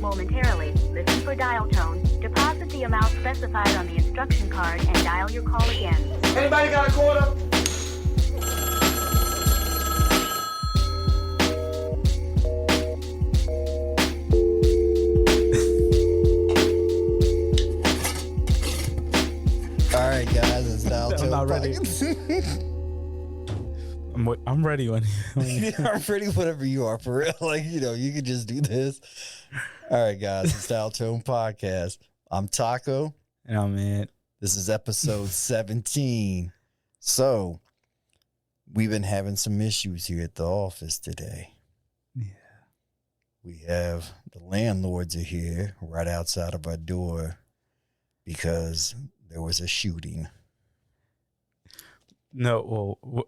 momentarily. Listen for dial tone. Deposit the amount specified on the instruction card and dial your call again. Anybody got a quarter? All right, guys, it's dial tone. I'm not ready. I'm ready when I'm ready whenever you are, for real. Like, you know, you can just do this. All right, guys, it's Dial Tone Podcast. I'm Taco. And I'm Ant. This is episode 17. So, we've been having some issues here at the office today. Yeah. We have the landlords are here right outside of our door because there was a shooting. No, well,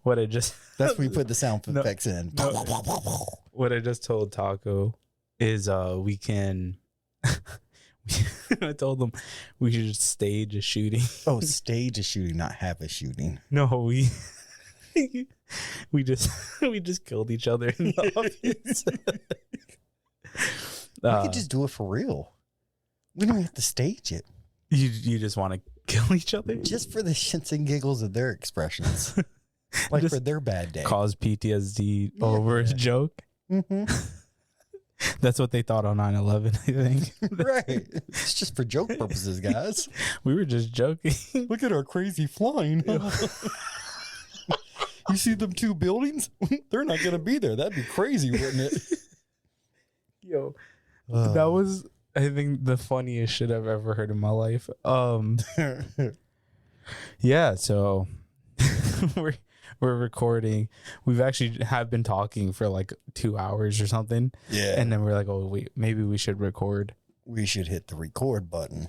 what I just that's when we put the sound effects in. No, what I just told Taco is we can. I told them we should stage a shooting. Oh, stage a shooting, not have a shooting. No, we just killed each other in the office. We could just do it for real. We don't have to stage it. You just want to kill each other just for the shits and giggles of their expressions, like just for their bad day, cause PTSD over a joke. Mm-hmm. That's what they thought on 9/11, I think. Right. It's just for joke purposes, guys. We were just joking. Look at our crazy flying. You see them two buildings? They're not going to be there. That'd be crazy, wouldn't it? Yo, that was, I think, the funniest shit I've ever heard in my life. Yeah, so we're recording. We've actually have been talking for like 2 hours or something. Yeah. And then we're like, oh, wait, maybe we should record. We should hit the record button.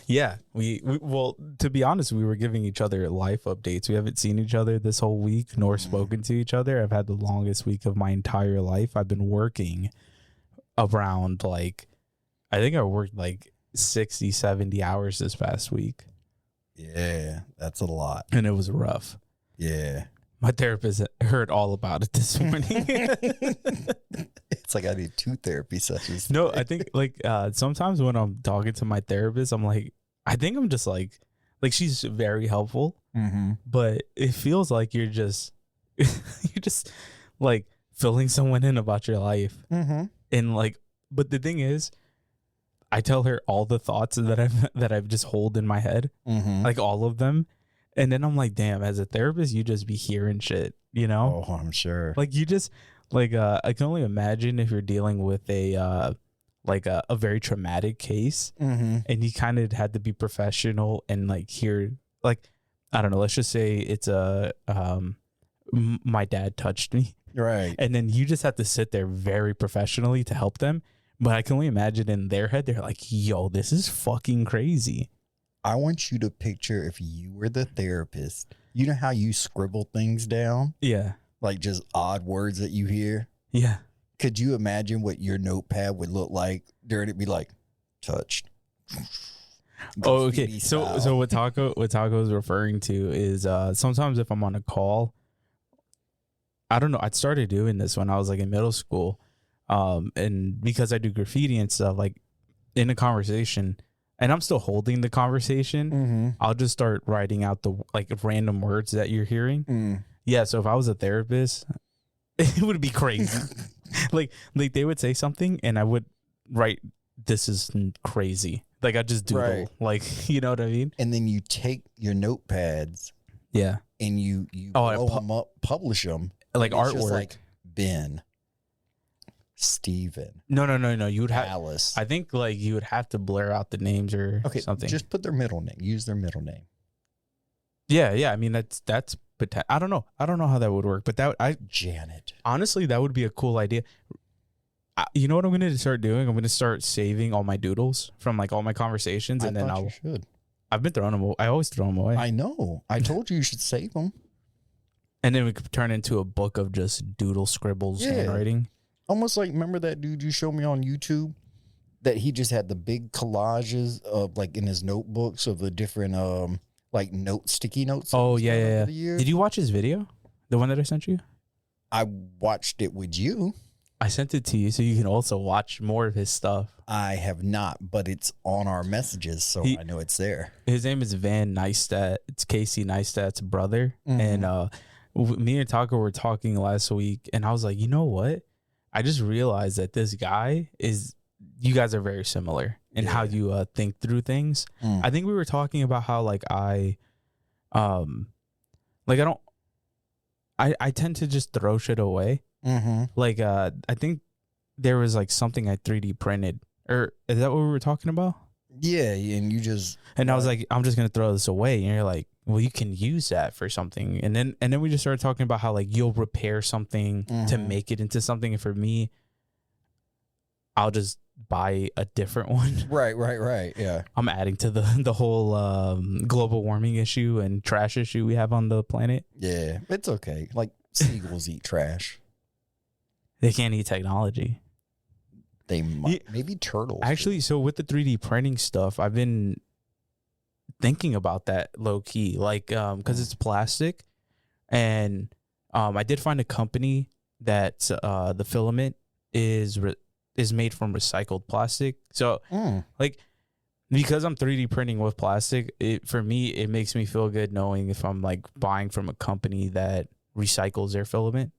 Yeah. We well, to be honest, we were giving each other life updates. We haven't seen each other this whole week nor spoken to each other. I've had the longest week of my entire life. I've been working around like, I think I worked like 60, 70 hours this past week. Yeah, that's a lot. And it was rough. Yeah. My therapist heard all about it this morning. It's like I need 2 therapy sessions. No, I think like sometimes when I'm talking to my therapist, I'm like, I think I'm just like she's very helpful, but it feels like you're just like filling someone in about your life. And like, but the thing is, I tell her all the thoughts that I've just hold in my head, like all of them. And then I'm like, damn, as a therapist, you just be hearing shit, you know? Oh, I'm sure. Like you just like, I can only imagine if you're dealing with a very traumatic case and you kind of had to be professional and like hear, like, I don't know, let's just say it's my dad touched me. Right. And then you just have to sit there very professionally to help them. But I can only imagine in their head, they're like, yo, this is fucking crazy. I want you to picture if you were the therapist. You know how you scribble things down? Yeah. Like just odd words that you hear? Yeah. Could you imagine what your notepad would look like during it? Be like, touched. Oh, okay. So what Taco is referring to is sometimes if I'm on a call, I don't know. I started doing this when I was like in middle school. And because I do graffiti and stuff, like in a conversation, and I'm still holding the conversation, I'll just start writing out the like random words that you're hearing. Yeah. So if I was a therapist, it would be crazy. like they would say something and I would write, this is crazy. Like I just doodle, right. Like, you know what I mean? And then you take your notepads. Yeah. And you blow them up, publish them. Like artwork. Just like Ben. Steven. No. You would have Alice. I think like you would have to blur out the names or something. Just put their middle name. Use their middle name. Yeah. I mean that's I don't know how that would work, but Janet. Honestly, that would be a cool idea. You know what I'm going to start doing? I'm going to start saving all my doodles from like all my conversations, and then you should. I've been throwing them away. I always throw them away. I know. I told you should save them. And then we could turn into a book of just doodle scribbles, handwriting. Almost like, remember that dude you showed me on YouTube? That he just had the big collages of like in his notebooks of the different like sticky notes. Oh yeah. Did you watch his video? The one that I sent you? I watched it with you. I sent it to you so you can also watch more of his stuff. I have not, but it's on our messages, so I know it's there. His name is Van Neistat. It's Casey Neistat's brother. And me and Taco were talking last week, and I was like, you know what? I just realized that this guy you guys are very similar in how you think through things. I think we were talking about how like I tend to just throw shit away. Like I think there was like something I 3D printed, or is that what we were talking about? Yeah, and you just I was like, I'm just gonna throw this away, and you're like, well, you can use that for something, and then we just started talking about how like you'll repair something to make it into something, and for me, I'll just buy a different one. Right. Yeah, I'm adding to the whole global warming issue and trash issue we have on the planet. Yeah, it's okay. Like seagulls eat trash. They can't eat technology. They might. Maybe turtles. Actually, so with the 3D printing stuff, I've been thinking about that low key, like because it's plastic, and I did find a company that the filament is made from recycled plastic. So like because I'm 3D printing with plastic, for me it makes me feel good knowing if I'm like buying from a company that recycles their filament.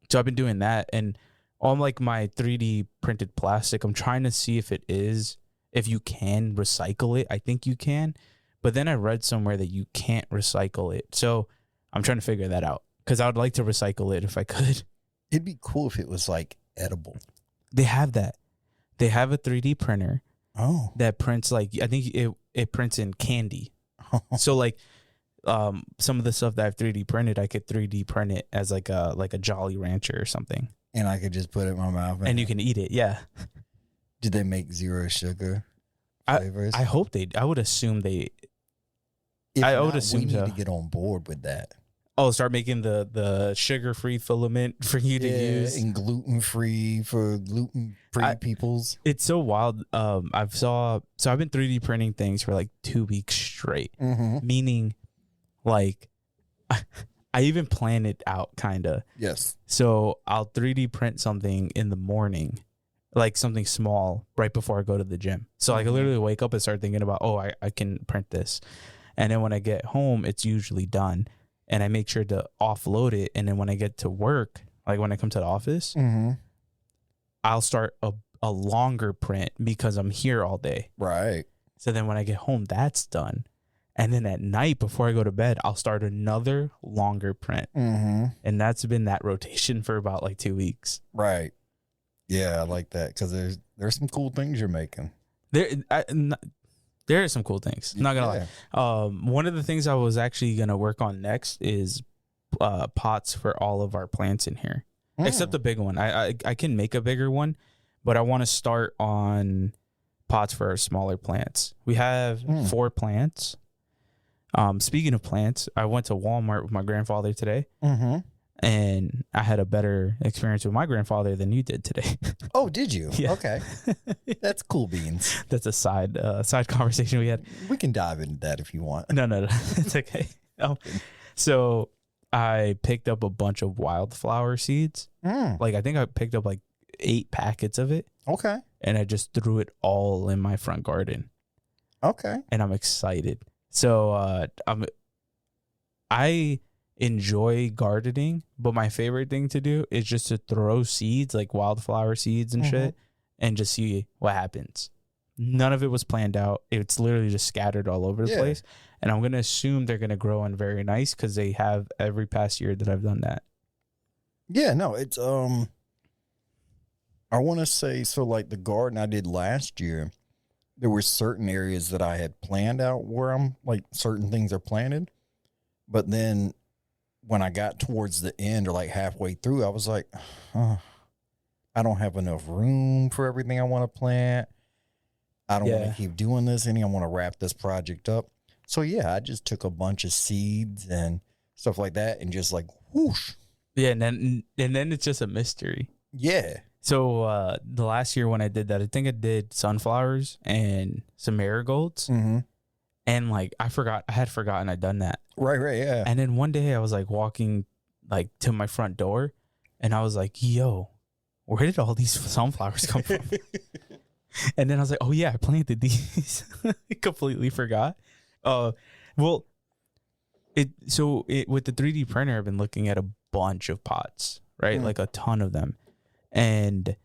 So I've been doing that, and on like my 3D printed plastic, I'm trying to see if you can recycle it. I think you can, but then I read somewhere that you can't recycle it. So I'm trying to figure that out because I would like to recycle it if I could. It'd be cool if it was like edible. They have that. They have a 3D printer. Oh, that prints like I think it prints in candy. So like some of the stuff that I've 3D printed, I could 3D print it as like a Jolly Rancher or something. And I could just put it in my mouth. And you can eat it, yeah. Did they make zero sugar flavors? I hope I would assume they... If I not, would assume we need so. to get on board with that. Oh, start making the sugar-free filament for you to use. And gluten-free for gluten-free peoples. It's so wild. I've been 3D printing things for like 2 weeks straight. Meaning like I even plan it out kind of. Yes. So I'll 3D print something in the morning, like something small right before I go to the gym. So like I literally wake up and start thinking about, I can print this. And then when I get home, it's usually done. And I make sure to offload it. And then when I get to work, like when I come to the office, I'll start a longer print because I'm here all day. Right. So then when I get home, that's done. And then at night before I go to bed, I'll start another longer print. And that's been that rotation for about like 2 weeks. Right. Yeah, I like that because there's some cool things you're making. There are some cool things. Not gonna lie. One of the things I was actually gonna work on next is pots for all of our plants in here, except the big one. I can make a bigger one, but I want to start on pots for our smaller plants. We have 4 plants. Speaking of plants, I went to Walmart with my grandfather today, and I had a better experience with my grandfather than you did today. Oh, did you? Yeah. Okay. That's cool beans. That's a side conversation we had. We can dive into that if you want. No. It's okay. So I picked up a bunch of wildflower seeds. Like I think I picked up like 8 packets of it. Okay. And I just threw it all in my front garden. Okay. And I'm excited. So I enjoy gardening, but my favorite thing to do is just to throw seeds, like wildflower seeds and shit, and just see what happens. None of it was planned out. It's literally just scattered all over the place. And I'm going to assume they're going to grow in very nice because they have every past year that I've done that. Yeah, no, it's, I want to say, so like the garden I did last year, there were certain areas that I had planned out where I'm like certain things are planted. But then when I got towards the end or like halfway through, I was like, I don't have enough room for everything I want to plant. I don't want to keep doing this. I want to wrap this project up. So yeah, I just took a bunch of seeds and stuff like that and just like whoosh. Yeah, and then it's just a mystery. Yeah. So the last year when I did that, I think I did sunflowers and some marigolds. And like I had forgotten I'd done that. Right, yeah. And then one day I was like walking like to my front door And I was like, yo, where did all these sunflowers come from? And then I was like, oh yeah, I planted these. I completely forgot. Well, with the 3D printer, I've been looking at a bunch of pots, right? Like a ton of them. And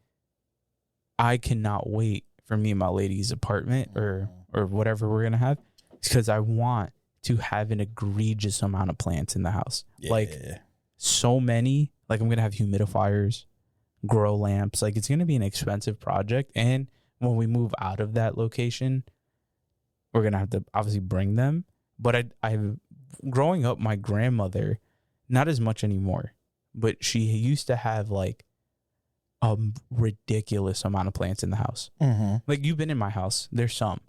I cannot wait for me and my lady's apartment or whatever we're going to have, because I want to have an egregious amount of plants in the house. Yeah. Like so many, like I'm going to have humidifiers, grow lamps. Like it's going to be an expensive project. And when we move out of that location, we're going to have to obviously bring them. But I've growing up, my grandmother, not as much anymore, but she used to have like a ridiculous amount of plants in the house. Mm-hmm. Like you've been in my house, there's some,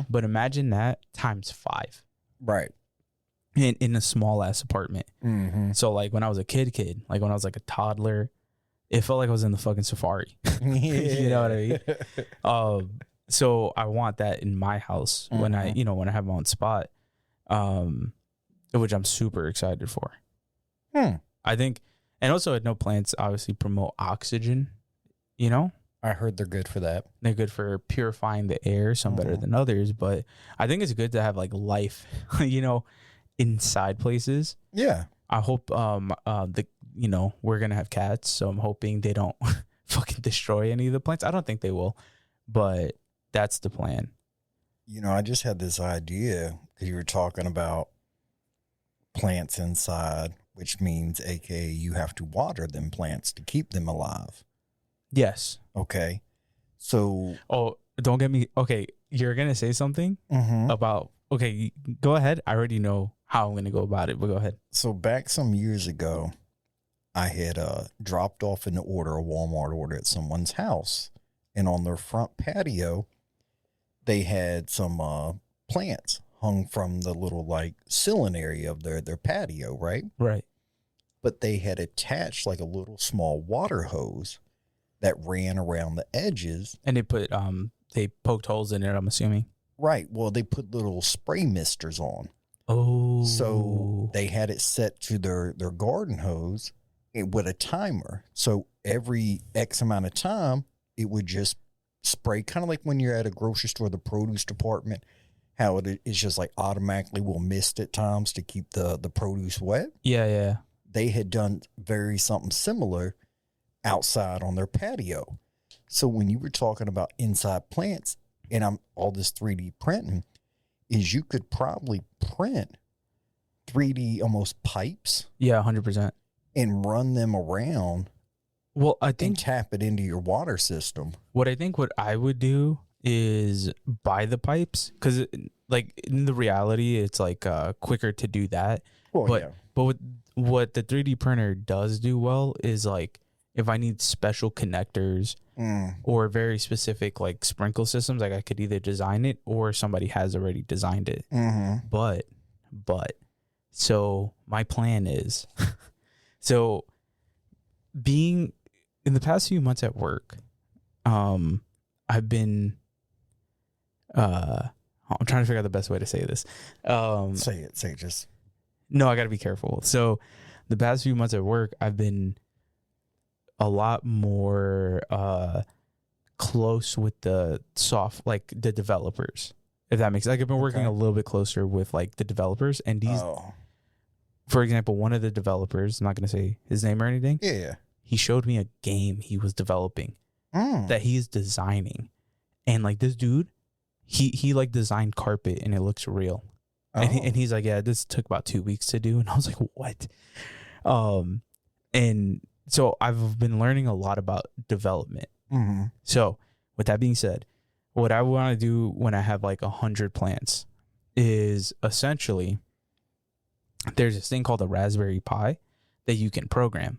but imagine that times 5. Right. In a small ass apartment. Mm-hmm. So like when I was a kid, like when I was like a toddler, it felt like I was in the fucking safari. You know what I mean? So I want that in my house when I have my own spot, which I'm super excited for. I think, and also no plants obviously promote oxygen, you know? I heard they're good for that. They're good for purifying the air, some better than others, but I think it's good to have like life, you know, inside places. Yeah. I hope we're gonna have cats, so I'm hoping they don't fucking destroy any of the plants. I don't think they will, but that's the plan. You know, I just had this idea because you were talking about plants inside, which means, aka, you have to water them plants to keep them alive. Yes. Okay. So. Oh, don't get me. Okay, you're gonna say something about. Okay, go ahead. I already know how I'm gonna go about it, but go ahead. So back some years ago, I had dropped off an order, a Walmart order at someone's house, and on their front patio, they had some plants hung from the little like ceiling area of their patio, right? Right. But they had attached like a little small water hose that ran around the edges, and they poked holes in it, I'm assuming. Right. Well, they put little spray misters on. Oh. So they had it set to their garden hose with a timer. So every X amount of time, it would just spray, kind of like when you're at a grocery store, the produce department, how it is just like automatically will mist at times to keep the produce wet. Yeah, yeah. They had done something similar outside on their patio. So when you were talking about inside plants, and I'm all this 3D printing, is you could probably print 3D almost pipes. Yeah, 100%. And run them around. Well, I think, and tap it into your water system. What I would do is buy the pipes, because like in the reality, it's like quicker to do that. Well, but what the 3D printer does do well is like if I need special connectors or very specific like sprinkle systems, like I could either design it or somebody has already designed it. But so my plan is so being in the past few months at work, I've been I'm trying to figure out the best way to say this. Say it just. No, I got to be careful. So the past few months at work, I've been a lot more close with the the developers, if that makes sense. Like I've been working a little bit closer with like the developers, and these, for example, one of the developers, I'm not going to say his name or anything. Yeah. He showed me a game he was developing that he's designing. And like this dude, he like designed carpet and it looks real. And he's like, yeah, this took about 2 weeks to do. And I was like, what? And so I've been learning a lot about development. So with that being said, what I want to do when I have like 100 plants is essentially there's this thing called a Raspberry Pi that you can program.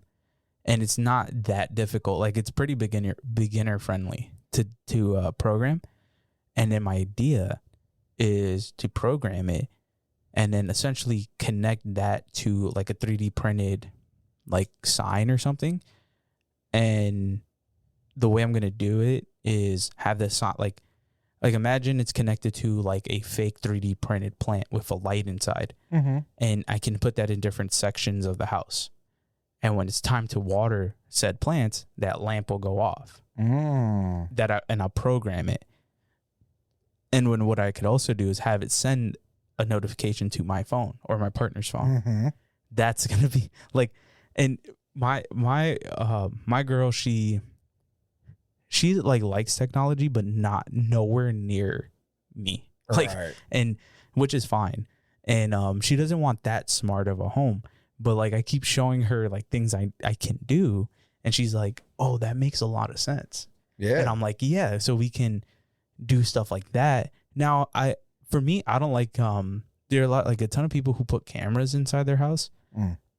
And it's not that difficult. Like it's pretty beginner friendly to program. And then my idea is to program it and then essentially connect that to like a 3D printed like sign or something. And the way I'm going to do it is have this sign, like imagine it's connected to like a fake 3D printed plant with a light inside. And I can put that in different sections of the house. And when it's time to water said plants, that lamp will go off. And I'll program it. And what I could also do is have it send a notification to my phone or my partner's phone. That's gonna be like, and my girl, she like likes technology, but nowhere near me. Like, and which is fine. And she doesn't want that smart of a home. But like I keep showing her like things I can do, and she's like, "Oh, that makes a lot of sense." Yeah. And I'm like, "Yeah, so we can do stuff like that." Now, for me, I don't like there are a ton of people who put cameras inside their house.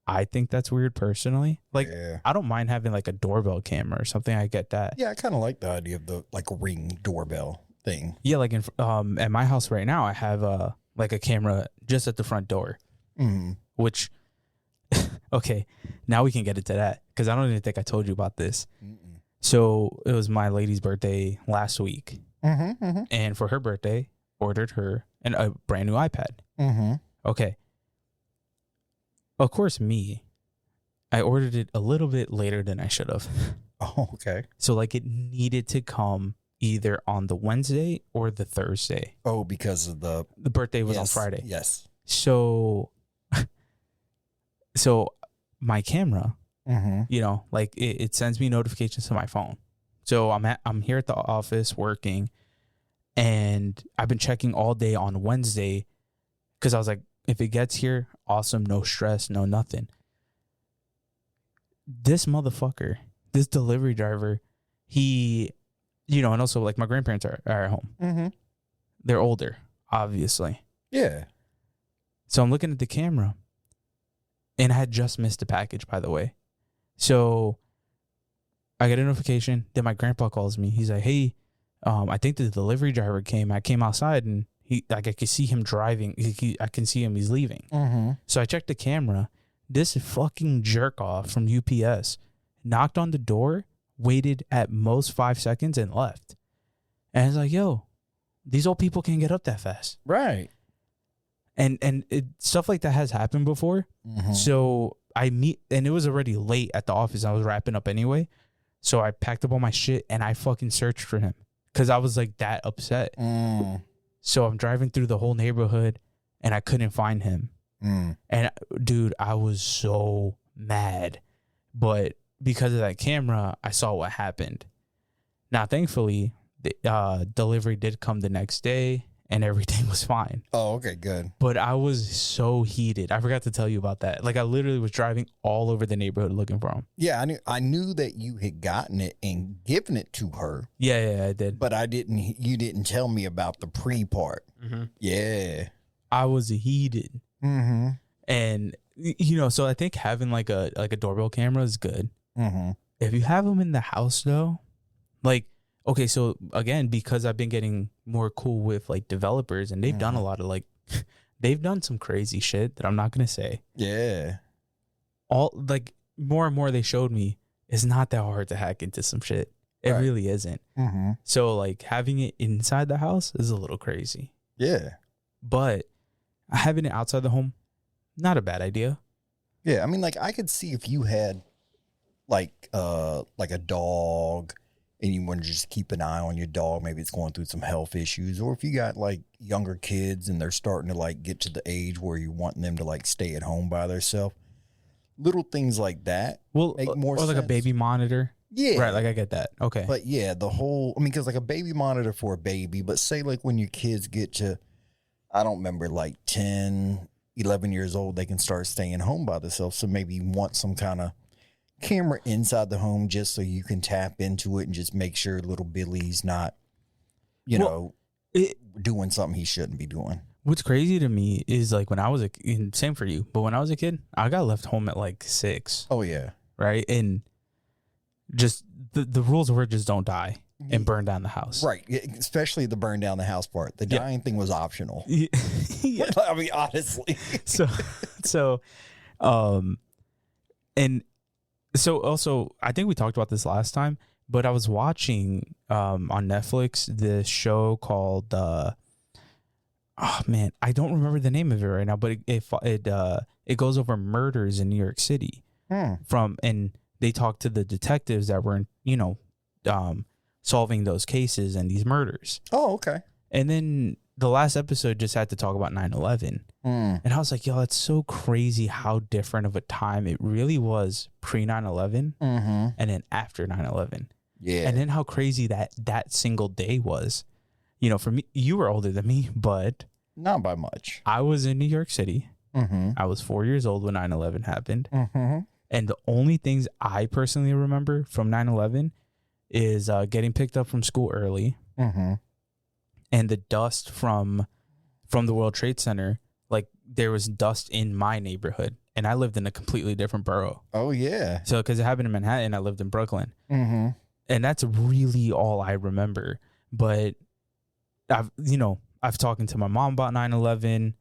I think that's weird personally. Like I don't mind having like a doorbell camera or something. I get that. Yeah, I kind of like the idea of the like Ring doorbell thing. Yeah, like at my house right now, I have like a camera just at the front door, which. Okay, now we can get into that because I don't even think I told you about this. So it was my lady's birthday last week, and for her birthday, ordered her a brand new iPad. Okay, of course, I ordered it a little bit later than I should have. Oh, okay. So like it needed to come either on the Wednesday or the Thursday. Oh, because of the birthday was on Friday. Yes. So my camera, you know, like it sends me notifications to my phone. So I'm here at the office working, and I've been checking all day on Wednesday because I was like, if it gets here, awesome, no stress, no nothing. This motherfucker, this delivery driver, he, you know, and also like my grandparents are at home. They're older, obviously. Yeah. So I'm looking at the camera. And I had just missed a package, by the way. So I get a notification. Then my grandpa calls me. He's like, "Hey, I think the delivery driver came. I came outside and I could see him driving. I can see him. He's leaving." So I checked the camera. This fucking jerk off from UPS knocked on the door, waited at most 5 seconds, and left. And I was like, "Yo, these old people can't get up that fast." Right. And stuff like that has happened before. So and it was already late at the office. I was wrapping up anyway. So I packed up all my shit and I fucking searched for him because I was like that upset. So I'm driving through the whole neighborhood and I couldn't find him. And dude, I was so mad. But because of that camera, I saw what happened. Now, thankfully, the delivery did come the next day. And everything was fine. Oh, okay, good. But I was so heated. I forgot to tell you about that. Like I literally was driving all over the neighborhood looking for him. Yeah, I knew that you had gotten it and given it to her. Yeah, I did. But you didn't tell me about the pre part. Yeah. I was heated. And you know, so I think having like a doorbell camera is good. If you have them in the house though, like, okay, so again, because I've been getting more cool with like developers and they've done a lot of like, they've done some crazy shit that I'm not going to say. Yeah. All like more and more they showed me it's not that hard to hack into some shit. It really isn't. So like having it inside the house is a little crazy. Yeah. But having it outside the home, not a bad idea. Yeah. I mean, like I could see if you had like a dog, and you want to just keep an eye on your dog, maybe it's going through some health issues, or if you got like younger kids and they're starting to like get to the age where you want them to like stay at home by themselves, little things like that make more sense. Or like a baby monitor. Yeah. Right, like I get that. Okay. But yeah, because like a baby monitor for a baby, but say like when your kids get to, I don't remember, like 10, 11 years old, they can start staying home by themselves. So maybe you want some kind of camera inside the home just so you can tap into it and just make sure little Billy's not, doing something he shouldn't be doing. What's crazy to me is like when I was same for you, but when I was a kid, I got left home at like 6. Oh yeah. Right. And just the rules were just don't die and burn down the house. Right. Especially the burn down the house part. The dying thing was optional. Yeah. I mean, honestly. So also, I think we talked about this last time, but I was watching on Netflix this show called I don't remember the name of it right now, but it goes over murders in New York City. and they talked to the detectives that were, solving those cases and these murders. Oh, okay. And then the last episode just had to talk about 9/11. And I was like, yo, it's so crazy how different of a time it really was pre 9/11 and then after 9/11. Yeah. And then how crazy that single day was. For me, you were older than me, but not by much. I was in New York City. I was 4 years old when 9/11 happened. And the only things I personally remember from 9/11 is getting picked up from school early and the dust from the World Trade Center. Like, there was dust in my neighborhood, and I lived in a completely different borough. Oh, yeah. So, because it happened in Manhattan, I lived in Brooklyn. And that's really all I remember. But I've talked to my mom about 9/11.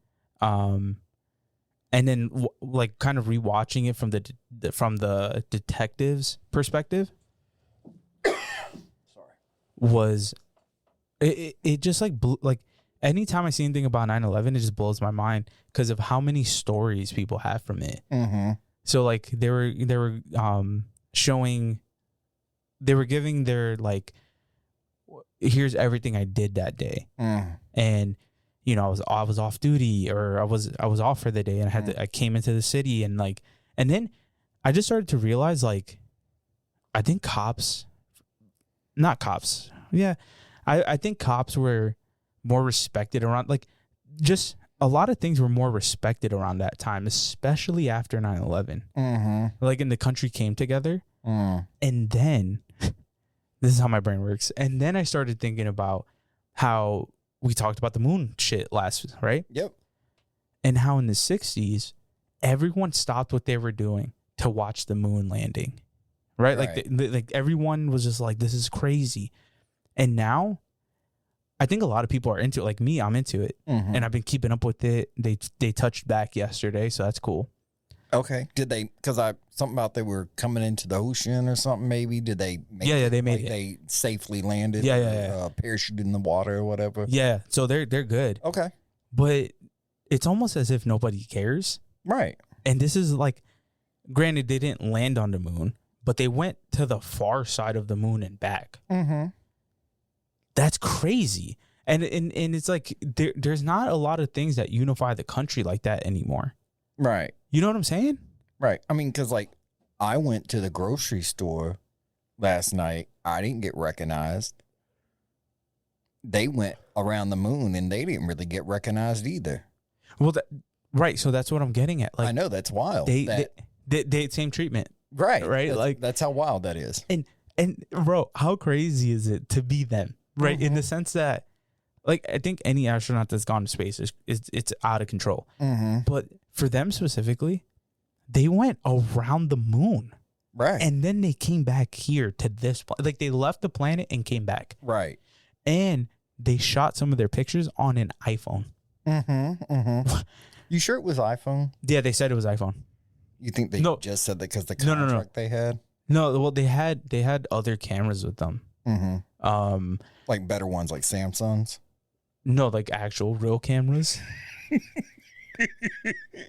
And then like kind of rewatching it from the detective's perspective was it just like anytime I see anything about 9/11, it just blows my mind because of how many stories people have from it. So like they were giving their like, here's everything I did that day. And I was off duty, or I was off for the day, and I came into the city, and then I just started to realize, like, I think I think cops were more respected around, like, just a lot of things were more respected around that time, especially after 9/11. Like, and the country came together, and then this is how my brain works. And then I started thinking about how we talked about the moon shit last, right? Yep. And how in the 60s, everyone stopped what they were doing to watch the moon landing, right? Like everyone was just like, this is crazy. And now, I think a lot of people are into it. Like me, I'm into it. And I've been keeping up with it. They touched back yesterday, so that's cool. Okay. Did they, because something about they were coming into the ocean or something, maybe? Did they make it? Yeah, they made it. They safely landed? Yeah. Parachuted in the water or whatever? Yeah, so they're good. Okay. But it's almost as if nobody cares. Right. And this is like, granted, they didn't land on the moon, but they went to the far side of the moon and back. That's crazy. And it's like, there's not a lot of things that unify the country like that anymore. Right. You know what I'm saying? Right. I mean, because like I went to the grocery store last night. I didn't get recognized. They went around the moon and they didn't really get recognized either. Well, right. So that's what I'm getting at. Like, I know that's wild. They same treatment. Right. Right. That's how wild that is. And bro, how crazy is it to be them? Right. In the sense that, like, I think any astronaut that's gone to space it's out of control. But for them specifically, they went around the moon. Right. And then they came back here to this. Like, they left the planet and came back. Right. And they shot some of their pictures on an iPhone. You sure it was iPhone? Yeah, they said it was iPhone. You think they just said that because the contract they had? No, well, they had other cameras with them. Like better ones, like Samsung's? No, like actual real cameras.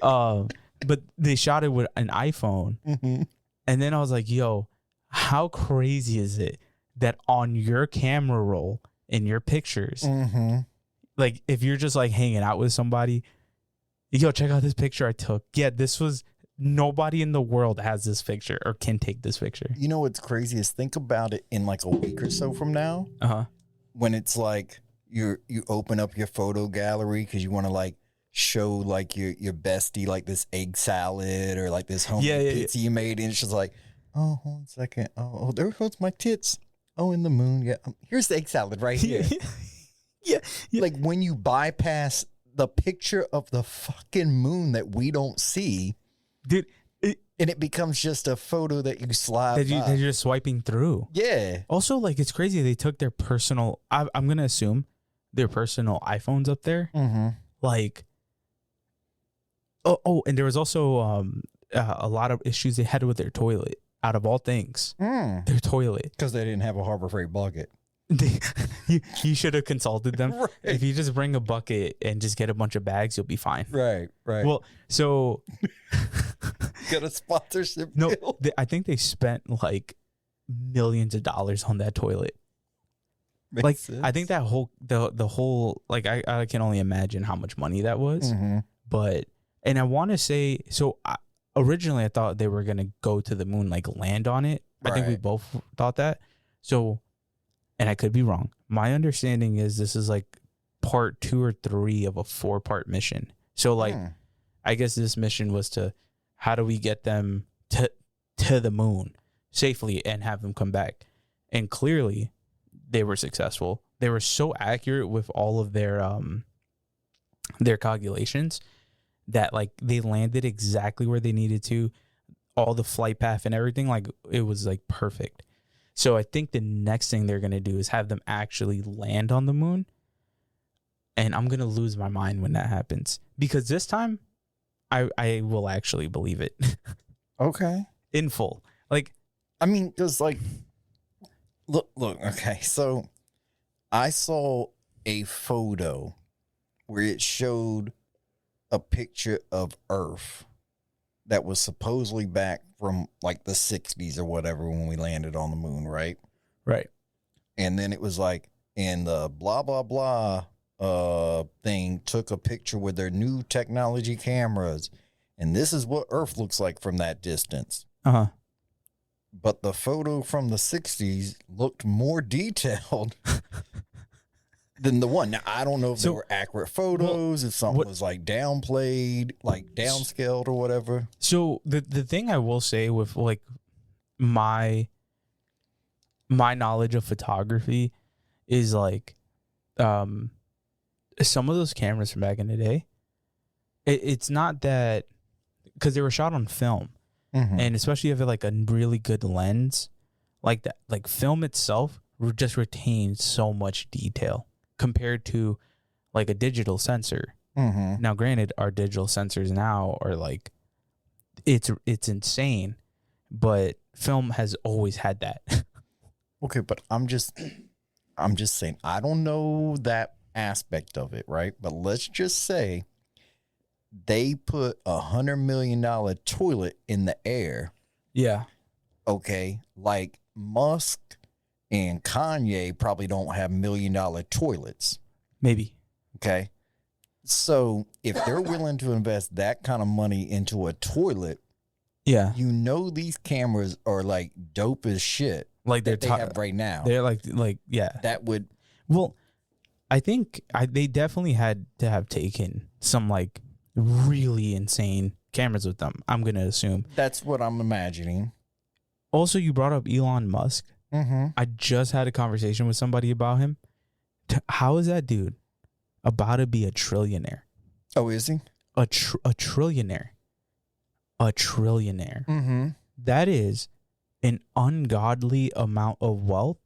But they shot it with an iPhone. And then I was like, yo, how crazy is it that on your camera roll in your pictures, like if you're just like hanging out with somebody, yo, check out this picture I took. Yeah, this was, nobody in the world has this picture or can take this picture. You know what's crazy is think about it in like a week or so from now. When it's like you open up your photo gallery because you want to like show like your bestie like this egg salad or like this homemade pizza you made, and it's just like, oh, hold on a second, oh there goes my tits, oh, in the moon, here's the egg salad right here. yeah. Like when you bypass the picture of the fucking moon that we don't see, dude, and it becomes just a photo that you slide that you're just swiping through. Yeah. Also, like, it's crazy they took their personal, I'm gonna assume their personal iPhones up there. Like, and there was also a lot of issues they had with their toilet. Out of all things, their toilet, because they didn't have a Harbor Freight bucket. You should have consulted them. Right. If you just bring a bucket and just get a bunch of bags, you'll be fine. Right. Well, so get a sponsorship No, deal. I think they spent like millions of dollars on that toilet. Makes like sense. I think that whole the whole like I can only imagine how much money that was. Mm-hmm. But and I want to say so. Originally, I thought they were gonna go to the moon, like land on it. I think we Right. both thought that. So, and I could be wrong. My understanding is this is like part 2 or 3 of a 4-part mission. So, like, I guess this mission was to how do we get them to the moon safely and have them come back. And clearly, they were successful. They were so accurate with all of their calculations that like they landed exactly where they needed to, all the flight path and everything, like it was like perfect. So I think the next thing they're going to do is have them actually land on the moon. And I'm going to lose my mind when that happens, because this time I will actually believe it. Okay. In full. Like, I mean, because like, look, okay. So I saw a photo where it showed a picture of Earth that was supposedly back from like the 60s or whatever when we landed on the moon, right? right. And then it was like, and the blah, blah, blah thing took a picture with their new technology cameras. And this is what Earth looks like from that distance. Uh-huh. But the photo from the 60s looked more detailed than the one. Now, I don't know if they were accurate photos, if something was like downplayed, like downscaled or whatever. So the thing I will say with like my knowledge of photography is like some of those cameras from back in the day, it's not that, because they were shot on film. Mm-hmm. And especially if you have like a really good lens like that, like film itself just retains so much detail compared to like a digital sensor. Mm-hmm. Now, granted, our digital sensors now are like, it's insane, but film has always had that. Okay, but I'm just saying, I don't know that aspect of it, right? But let's just say they put $100 million toilet in the air. Yeah. Okay, like Musk and Kanye probably don't have $1 million toilets. Maybe. Okay. So if they're willing to invest that kind of money into a toilet, yeah, you know these cameras are like dope as shit. Like they have right now. They're like yeah. That would. Well, I think they definitely had to have taken some like really insane cameras with them, I'm gonna assume. That's what I'm imagining. Also, you brought up Elon Musk. Mm-hmm. I just had a conversation with somebody about him. How is that dude about to be a trillionaire? Oh, is he? A trillionaire. A trillionaire. Mm-hmm. That is an ungodly amount of wealth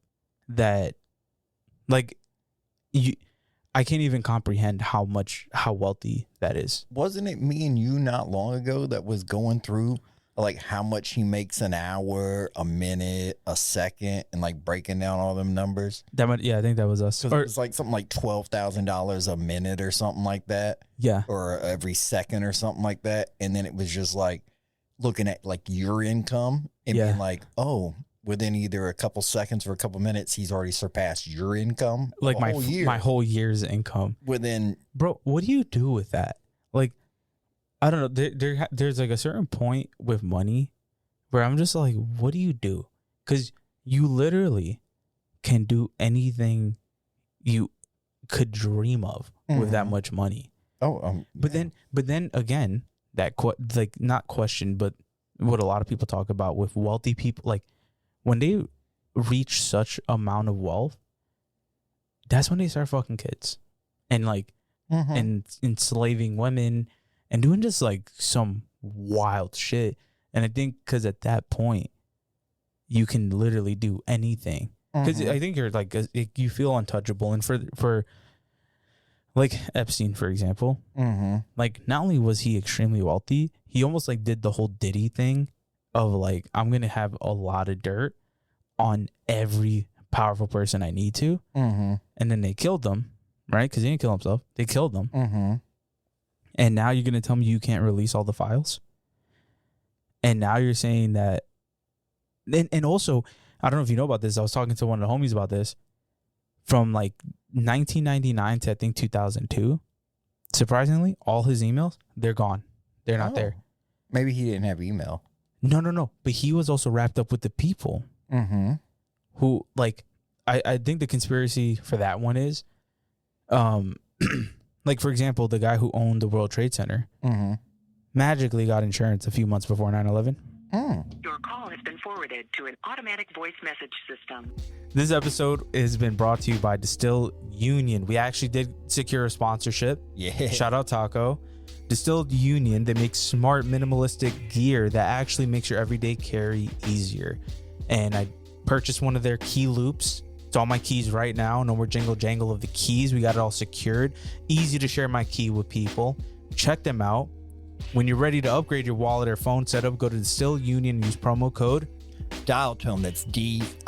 that, like, I can't even comprehend how wealthy that is. Wasn't it me and you not long ago that was going through like how much he makes an hour, a minute, a second, and like breaking down all them numbers? Yeah, I think that was us. Because it was like something like $12,000 a minute or something like that. Yeah. Or every second or something like that. And then it was just like looking at like your income and being like, oh, within either a couple seconds or a couple minutes, he's already surpassed your income. Like my whole year's income. Within. Bro, what do you do with that? Like, I don't know. There's like a certain point with money where I'm just like, what do you do? Because you literally can do anything you could dream of with that much money. Oh, but then again, that like not question, but what a lot of people talk about with wealthy people, like when they reach such amount of wealth, that's when they start fucking kids and like and enslaving women and doing just like some wild shit. And I think because at that point, you can literally do anything. Because I think you're like, you feel untouchable. And for like Epstein, for example, like not only was he extremely wealthy, he almost like did the whole Diddy thing of like, I'm going to have a lot of dirt on every powerful person I need to. And then they killed them, right? Because he didn't kill himself. They killed them. And now you're going to tell me you can't release all the files? And now you're saying that, and also, I don't know if you know about this. I was talking to one of the homies about this. From like 1999 to I think 2002, surprisingly, all his emails, they're gone. They're not there. Maybe he didn't have email. No. But he was also wrapped up with the people who, like, I think the conspiracy for that one is, like, for example, the guy who owned the World Trade Center magically got insurance a few months before 9/11. Your call has been forwarded to an automatic voice message system. This episode has been brought to you by Distill Union. We actually did secure a sponsorship. Yeah. Shout out Taco. Distilled Union, they make smart minimalistic gear that actually makes your everyday carry easier. And I purchased one of their key loops. It's all my keys right now. No more jingle jangle of the keys. We got it all secured. Easy to share my key with people. Check them out. When you're ready to upgrade your wallet or phone setup, go to Distill Union and use promo code Dial Tone. That's DIALTONE.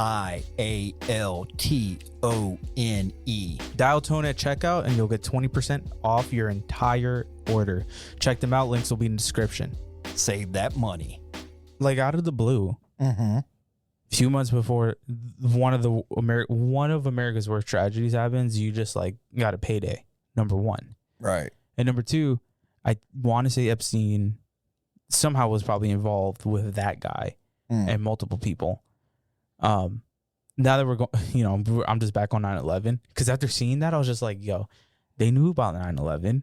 Dial Tone at checkout, and you'll get 20% off your entire order. Check them out. Links will be in the description. Save that money. Like, out of the blue, a few months before one of America's worst tragedies happens, you just like got a payday. Number one, right? And number two, I want to say Epstein somehow was probably involved with that guy and multiple people. Now that we're going, I'm just back on 9/11 because after seeing that, I was just like, yo, they knew about 9/11.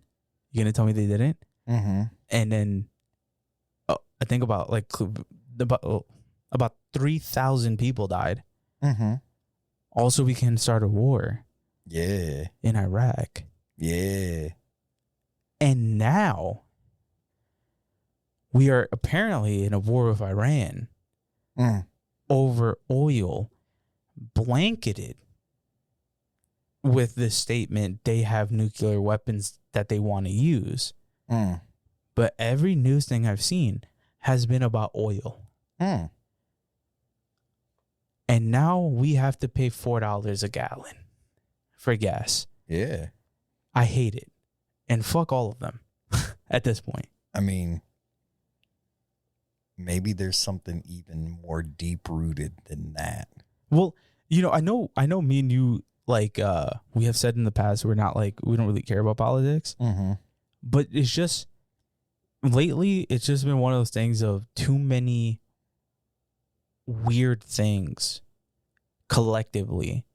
You gonna tell me they didn't? And then I think about about 3,000 people died. Also, we can start a war. Yeah. In Iraq. Yeah. And now we are apparently in a war with Iran over oil, blanketed with this statement they have nuclear weapons that they want to use. But every news thing I've seen has been about oil. And now we have to pay $4 a gallon for gas. Yeah. I hate it. And fuck all of them at this point. I mean, maybe there's something even more deep rooted than that. Well, I know me and you, like, we have said in the past, we don't really care about politics. But it's just, lately, it's just been one of those things of too many weird things collectively,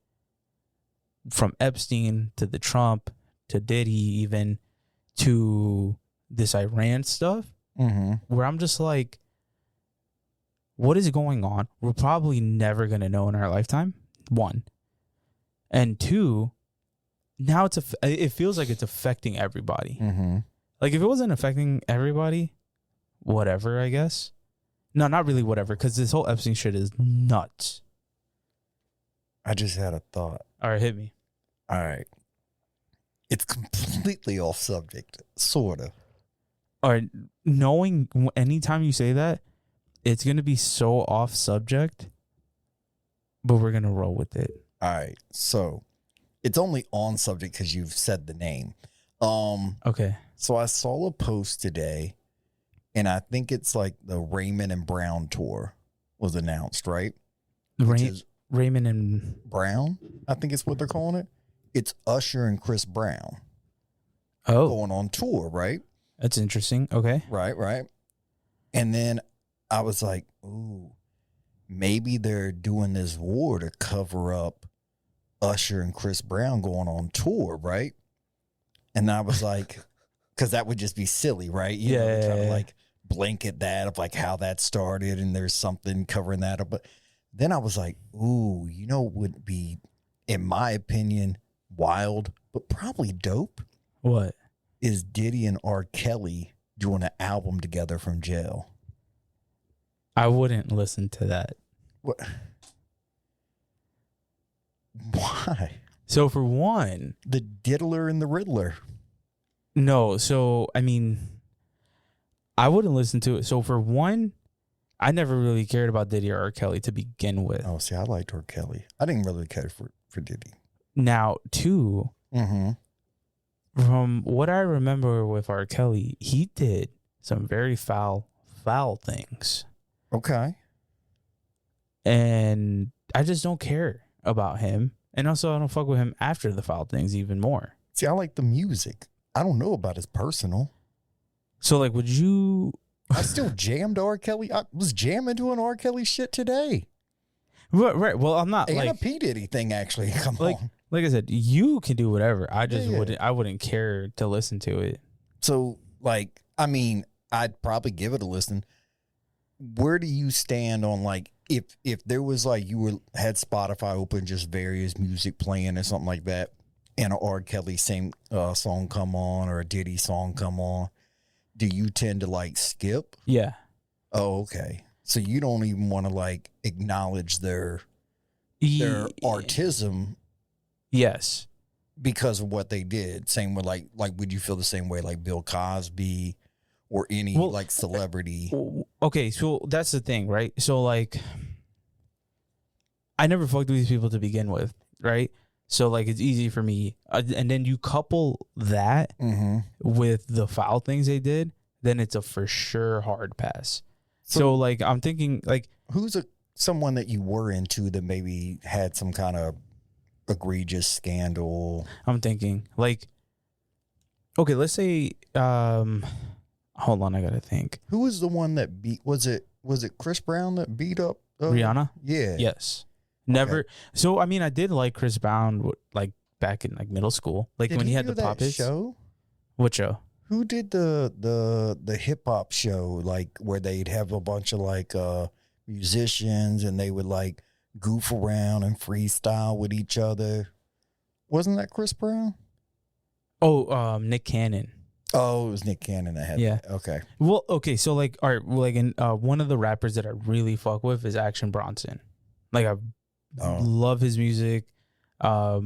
from Epstein to the Trump to Diddy, even to this Iran stuff, where I'm just like, what is going on? We're probably never going to know in our lifetime, one. And two, now it feels like it's affecting everybody. Like, if it wasn't affecting everybody, whatever, I guess. No, not really whatever, because this whole Epstein shit is nuts. I just had a thought. All right, hit me. All right. It's completely off subject, sort of. All right, knowing anytime you say that, it's going to be so off subject, but we're going to roll with it. All right, so it's only on subject because you've said the name. Okay. So I saw a post today, and I think it's like the Raymond and Brown tour was announced, right? Raymond and Brown, I think it's what they're calling it. It's Usher and Chris Brown. Oh. Going on tour, right? That's interesting. Okay. Right. And then I was like, ooh, maybe they're doing this war to cover up Usher and Chris Brown going on tour, right? And I was like, because that would just be silly, right? You know, they're trying to like blanket that of like how that started and there's something covering that up. But then I was like, ooh, would be, in my opinion, wild, but probably dope. What? Is Diddy and R. Kelly doing an album together from jail. I wouldn't listen to that. What? Why? So for one, the Diddler and the Riddler. No, so I mean, I wouldn't listen to it. So for one, I never really cared about Diddy or R. Kelly to begin with. Oh, see, I liked R. Kelly. I didn't really care for Diddy. Now, two, from what I remember with R. Kelly, he did some very foul things. Okay. And I just don't care about him. And also, I don't fuck with him after the foul things even more. See, I like the music. I don't know about his personal. So, like, would you... I still jammed R. Kelly. I was jamming doing R. Kelly shit today. Right. Well, I'm not, and like... a P. Diddy thing, actually. Come on. Like I said, you can do whatever. I just Yeah. I wouldn't care to listen to it. So, like, I mean, I'd probably give it a listen. Where do you stand on, like, if there was, like, had Spotify open, just various music playing or something like that, and a R. Kelly same song come on or a Diddy song come on, do you tend to, like, skip? Yeah. Oh, okay. So you don't even want to, like, acknowledge their artism. Yes. Because of what they did. Same with, like, would you feel the same way, like, Bill Cosby or any, like, celebrity? Okay, so that's the thing, right? So, like, I never fucked with these people to begin with, right? So, like, it's easy for me. And then you couple that with the foul things they did, then it's a for sure hard pass. So like, I'm thinking, like... Who's someone that you were into that maybe had some kind of egregious scandal? I'm thinking, like... Okay, let's say... hold on, I gotta think. Who was the one that beat... Was it Chris Brown that beat up... Rihanna? Yeah. Yes. Never. Okay. So, I mean, I did like Chris Brown, like, back in, like, middle school. Like, when he had the pop hits. Show? What show? Who did the hip hop show, like, where they'd have a bunch of, like, musicians and they would, like, goof around and freestyle with each other? Wasn't that Chris Brown? Oh, Nick Cannon. Oh, it was Nick Cannon that had that. Okay. Well, okay, so, like, all right, like, in one of the rappers that I really fuck with is Action Bronson. Like, I love his music. Yeah,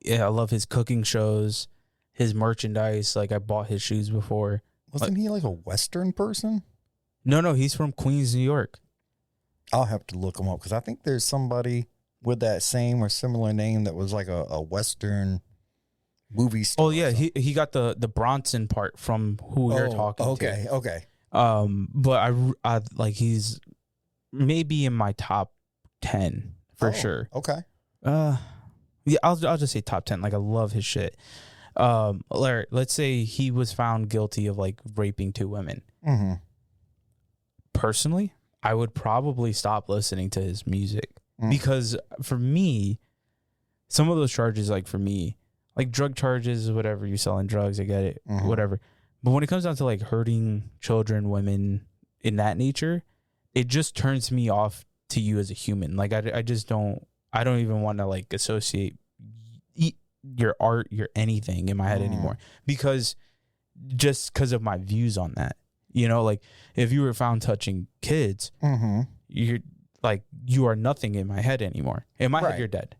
I love his cooking shows, his merchandise. Like, I bought his shoes before. Wasn't he like a Western person? No, he's from Queens, New York. I'll have to look him up because I think there's somebody with that same or similar name that was like a Western movie star. Oh yeah, he got the Bronson part from who you're talking to. Okay. But I like, he's maybe in my top 10 for sure. Okay. Yeah, I'll just say top 10. Like, I love his shit. Larry, let's say he was found guilty of, like, raping 2 women. Mm-hmm. Personally, I would probably stop listening to his music because for me, some of those charges, like, for me, like, drug charges, whatever, you selling drugs, I get it, whatever. But when it comes down to, like, hurting children, women in that nature, it just turns me off to you as a human. Like, I just don't even want to, like, associate your art, your anything in my head anymore, because of my views on that. You know, like, if you were found touching kids, you're like, you are nothing in my head anymore. In my head, you're dead.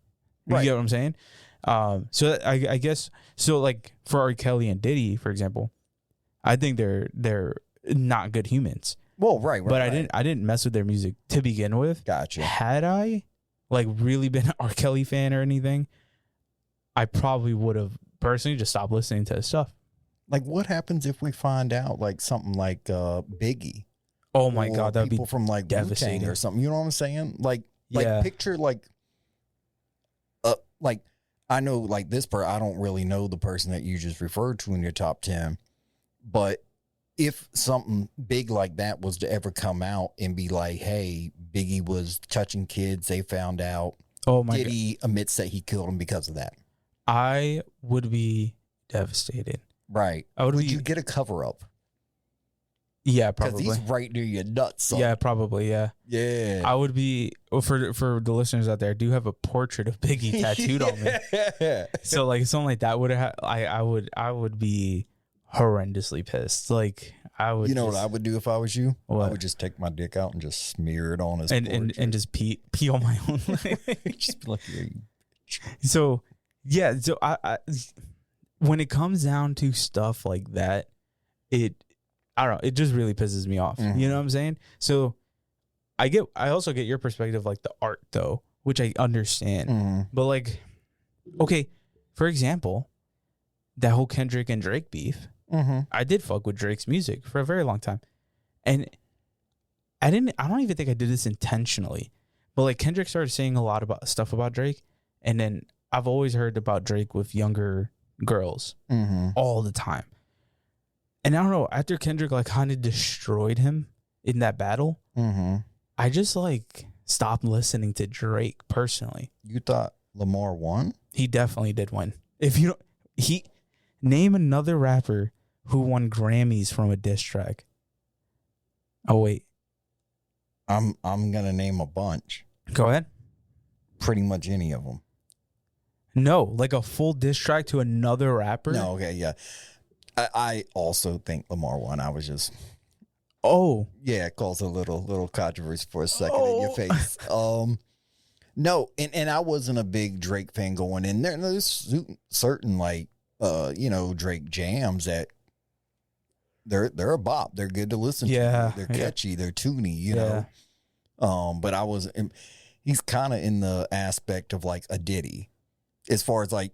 You get what I'm saying? So I guess, so, like, for R. Kelly and Diddy, for example, I think they're not good humans. Well, right. But I didn't mess with their music to begin with. Gotcha. Had I, like, really been an R. Kelly fan or anything, I probably would have personally just stopped listening to his stuff. Like, what happens if we find out, like, something like Biggie? Oh my God, that would be people from, like, devastating Wu-Tang or something. You know what I'm saying? Like picture, like I know, like, this I don't really know the person that you just referred to in your top 10, but if something big like that was to ever come out and be like, hey, Biggie was touching kids, they found out. Oh my Diddy admits that he killed him because of that. I would be devastated. Right. Would you get a cover up? Yeah, probably. Because he's right near your nuts. Son. Yeah, probably. Yeah. Yeah. I would be, for the listeners out there, I do have a portrait of Biggie tattooed on me. So, like, something like that would have, I would be horrendously pissed. Like, I would. You know what I would do if I was you? What? I would just take my dick out and just smear it on his and just pee on my own. Just be like, yeah, you bitch. So yeah, so I when it comes down to stuff like that, I don't know, it just really pisses me off. You know what I'm saying? So I also get your perspective, like the art though, which I understand. But, like, okay, for example, that whole Kendrick and Drake beef. I did fuck with Drake's music for a very long time. And I don't even think I did this intentionally, but like Kendrick started saying a lot about stuff about Drake, and then I've always heard about Drake with younger girls all the time. And I don't know, after Kendrick like kind of destroyed him in that battle, I just like stopped listening to Drake personally. You thought Lamar won? He definitely did win. If you don't, name another rapper who won Grammys from a diss track. Oh wait, I'm gonna name a bunch. Go ahead. Pretty much any of them. No, like a full diss track to another rapper. No, okay, yeah. I also think Lamar won. I was just, yeah, it caused a little controversy for a second in your face. No, and I wasn't a big Drake fan going in there. There's certain like Drake jams that they're a bop. They're good to listen to. They're catchy. They're toony. You know. But he's kind of in the aspect of like a Diddy, as far as like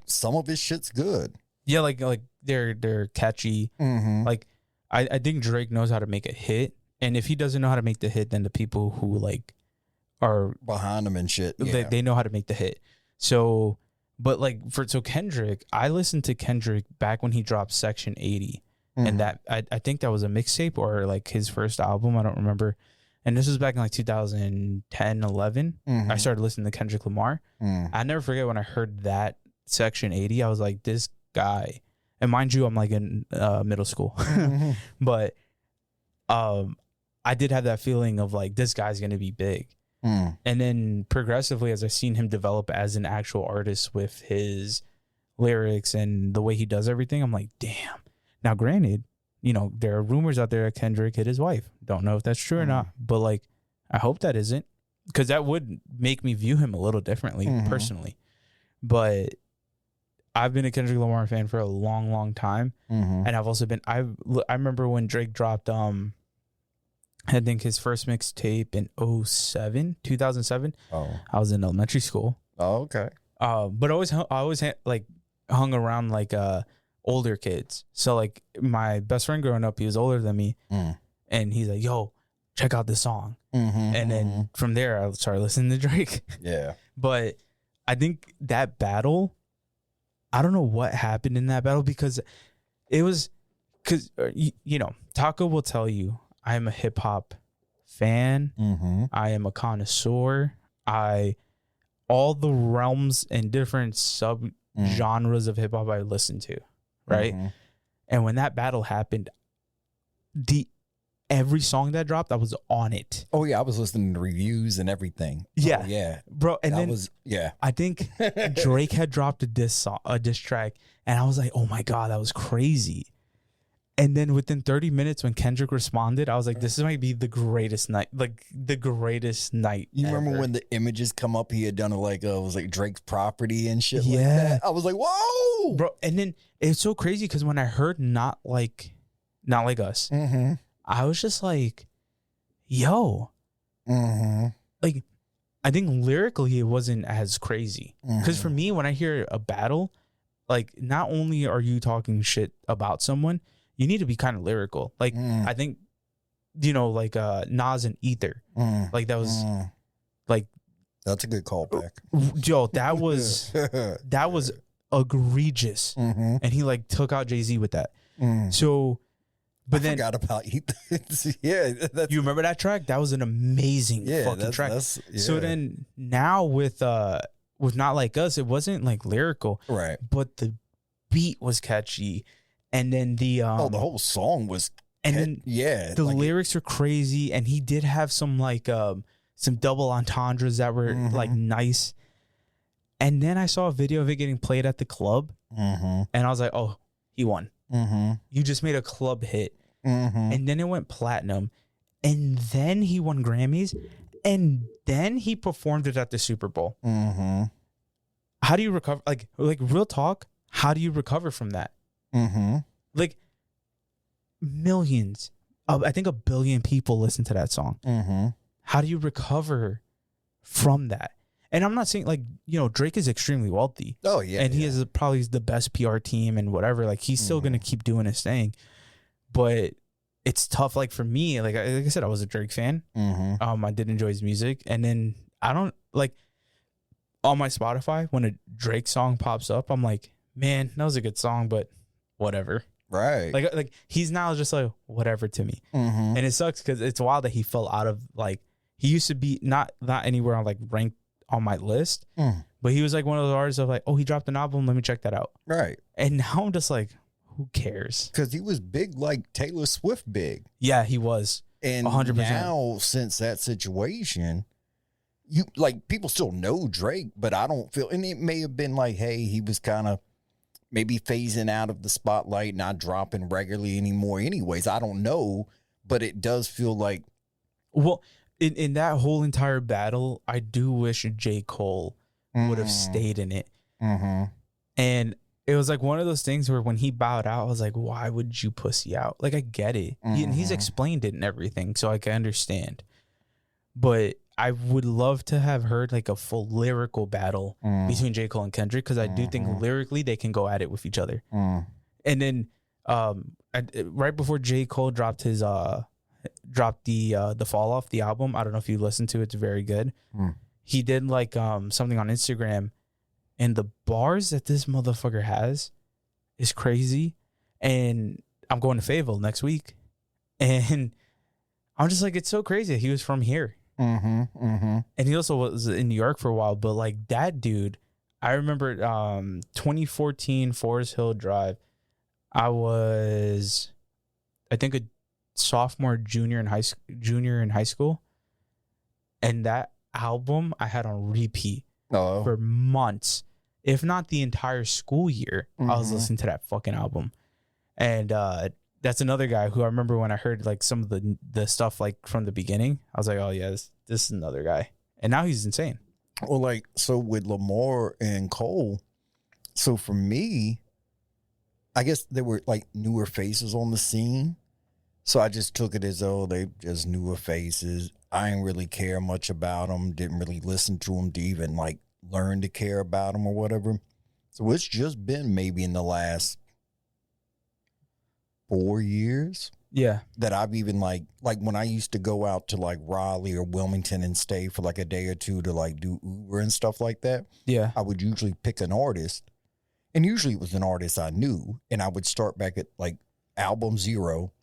some of his shit's good. Yeah, like they're catchy. Like I think Drake knows how to make a hit, and if he doesn't know how to make the hit, then the people who like are behind him and shit, they know how to make the hit. So, but like Kendrick, I listened to Kendrick back when he dropped Section 80, and that I think that was a mixtape or like his first album. I don't remember. And this was back in like 2010, 11. I started listening to Kendrick Lamar. I never forget when I heard that Section 80. I was like, this guy, and mind you, I'm like in middle school, but I did have that feeling of like, this guy's gonna be big. And then progressively, as I've seen him develop as an actual artist with his lyrics and the way he does everything, I'm like, damn. Now, granted, there are rumors out there that Kendrick hit his wife. Don't know if that's true or not, but like, I hope that isn't, because that would make me view him a little differently personally. But I've been a Kendrick Lamar fan for a long, long time, and I've also been. I remember when Drake dropped I think his first mixtape in 2007. I was in elementary school. Oh, okay. But I always like hung around like older kids. So like my best friend growing up, he was older than me, and he's like, "Yo, check out this song." And then from there, I started listening to Drake. Yeah. But I think that battle, I don't know what happened in that battle, because it was, because Taco will tell you, I am a hip hop fan. I am a connoisseur. All the realms and different sub genres of hip hop I listen to, right? And when that battle happened, every song that dropped, I was on it. Oh yeah, I was listening to reviews and everything. Yeah, yeah, bro. And then I think Drake had dropped a diss track, and I was like, oh my god, that was crazy. And then within 30 minutes, when Kendrick responded, I was like, this might be the greatest night, like the greatest night. You ever. Remember when the images come up? He had done it like it was like Drake's property and shit. Like that. I was like, whoa, bro. And then it's so crazy because when I heard not like us, I was just like, yo, like, I think lyrically it wasn't as crazy. Because for me, when I hear a battle, like, not only are you talking shit about someone, you need to be kind of lyrical. Like, I think, like Nas and Ether, like that was like, that's a good callback. Yo, that was egregious, and he like took out Jay-Z with that. So. But then, forgot about you. You remember that track? That was an amazing fucking track. So then now with Not Like Us, it wasn't like lyrical, right? But the beat was catchy, and then the whole song was, and then the lyrics are crazy, and he did have some like some double entendres that were like nice. And then I saw a video of it getting played at the club, and I was like, oh, he won. You just made a club hit. And then it went platinum, and then he won Grammys, and then he performed it at the Super Bowl. How do you recover? Like real talk, how do you recover from that? Like millions, I think 1 billion people listen to that song. How do you recover from that? And I'm not saying like, Drake is extremely wealthy. Oh yeah. And he is probably the best PR team and whatever. Like he's still going to keep doing his thing. But it's tough. Like for me, like I said, I was a Drake fan. I did enjoy his music, and then I don't like on my Spotify when a Drake song pops up, I'm like, man, that was a good song, but whatever. Right. Like he's now just like whatever to me, and it sucks because it's wild that he fell out of like he used to be not anywhere on like ranked on my list, but he was like one of those artists of like, oh, he dropped an album, let me check that out. Right. And now I'm just like, who cares? Because he was big like Taylor Swift big. Yeah, he was. And 100%. Now since that situation, you like people still know Drake, but I don't feel, and it may have been like, hey, he was kind of maybe phasing out of the spotlight, not dropping regularly anymore anyways. I don't know, but it does feel like, well, in that whole entire battle, I do wish J. Cole would have stayed in it. And it was like one of those things where when he bowed out, I was like, why would you pussy out? Like, I get it. And he's explained it and everything, so I can understand. But I would love to have heard like a full lyrical battle between J. Cole and Kendrick, because I do think lyrically they can go at it with each other. And then right before J. Cole dropped his dropped the Fall Off, the album, I don't know if you listened to it, it's very good. He did like something on Instagram, and the bars that this motherfucker has is crazy. And I'm going to Fayetteville next week, and I'm just like, it's so crazy. He was from here. And he also was in New York for a while, but like that dude, I remember 2014 Forest Hill Drive. I was, I think, a sophomore, junior in high school, and that album I had on repeat for months, if not the entire school year. I was listening to that fucking album, and that's another guy who I remember when I heard like some of the stuff like from the beginning, I was like, oh yeah, this is another guy. And now he's insane. Well, like, so with Lamar and Cole, so for me, I guess there were like newer faces on the scene. So I just took it as though they just newer faces. I didn't really care much about them. Didn't really listen to them to even like learn to care about them or whatever. So it's just been maybe in the last 4 years that I've even like when I used to go out to like Raleigh or Wilmington and stay for like a day or two to like do Uber and stuff like that. Yeah. I would usually pick an artist, and usually it was an artist I knew, and I would start back at like album 0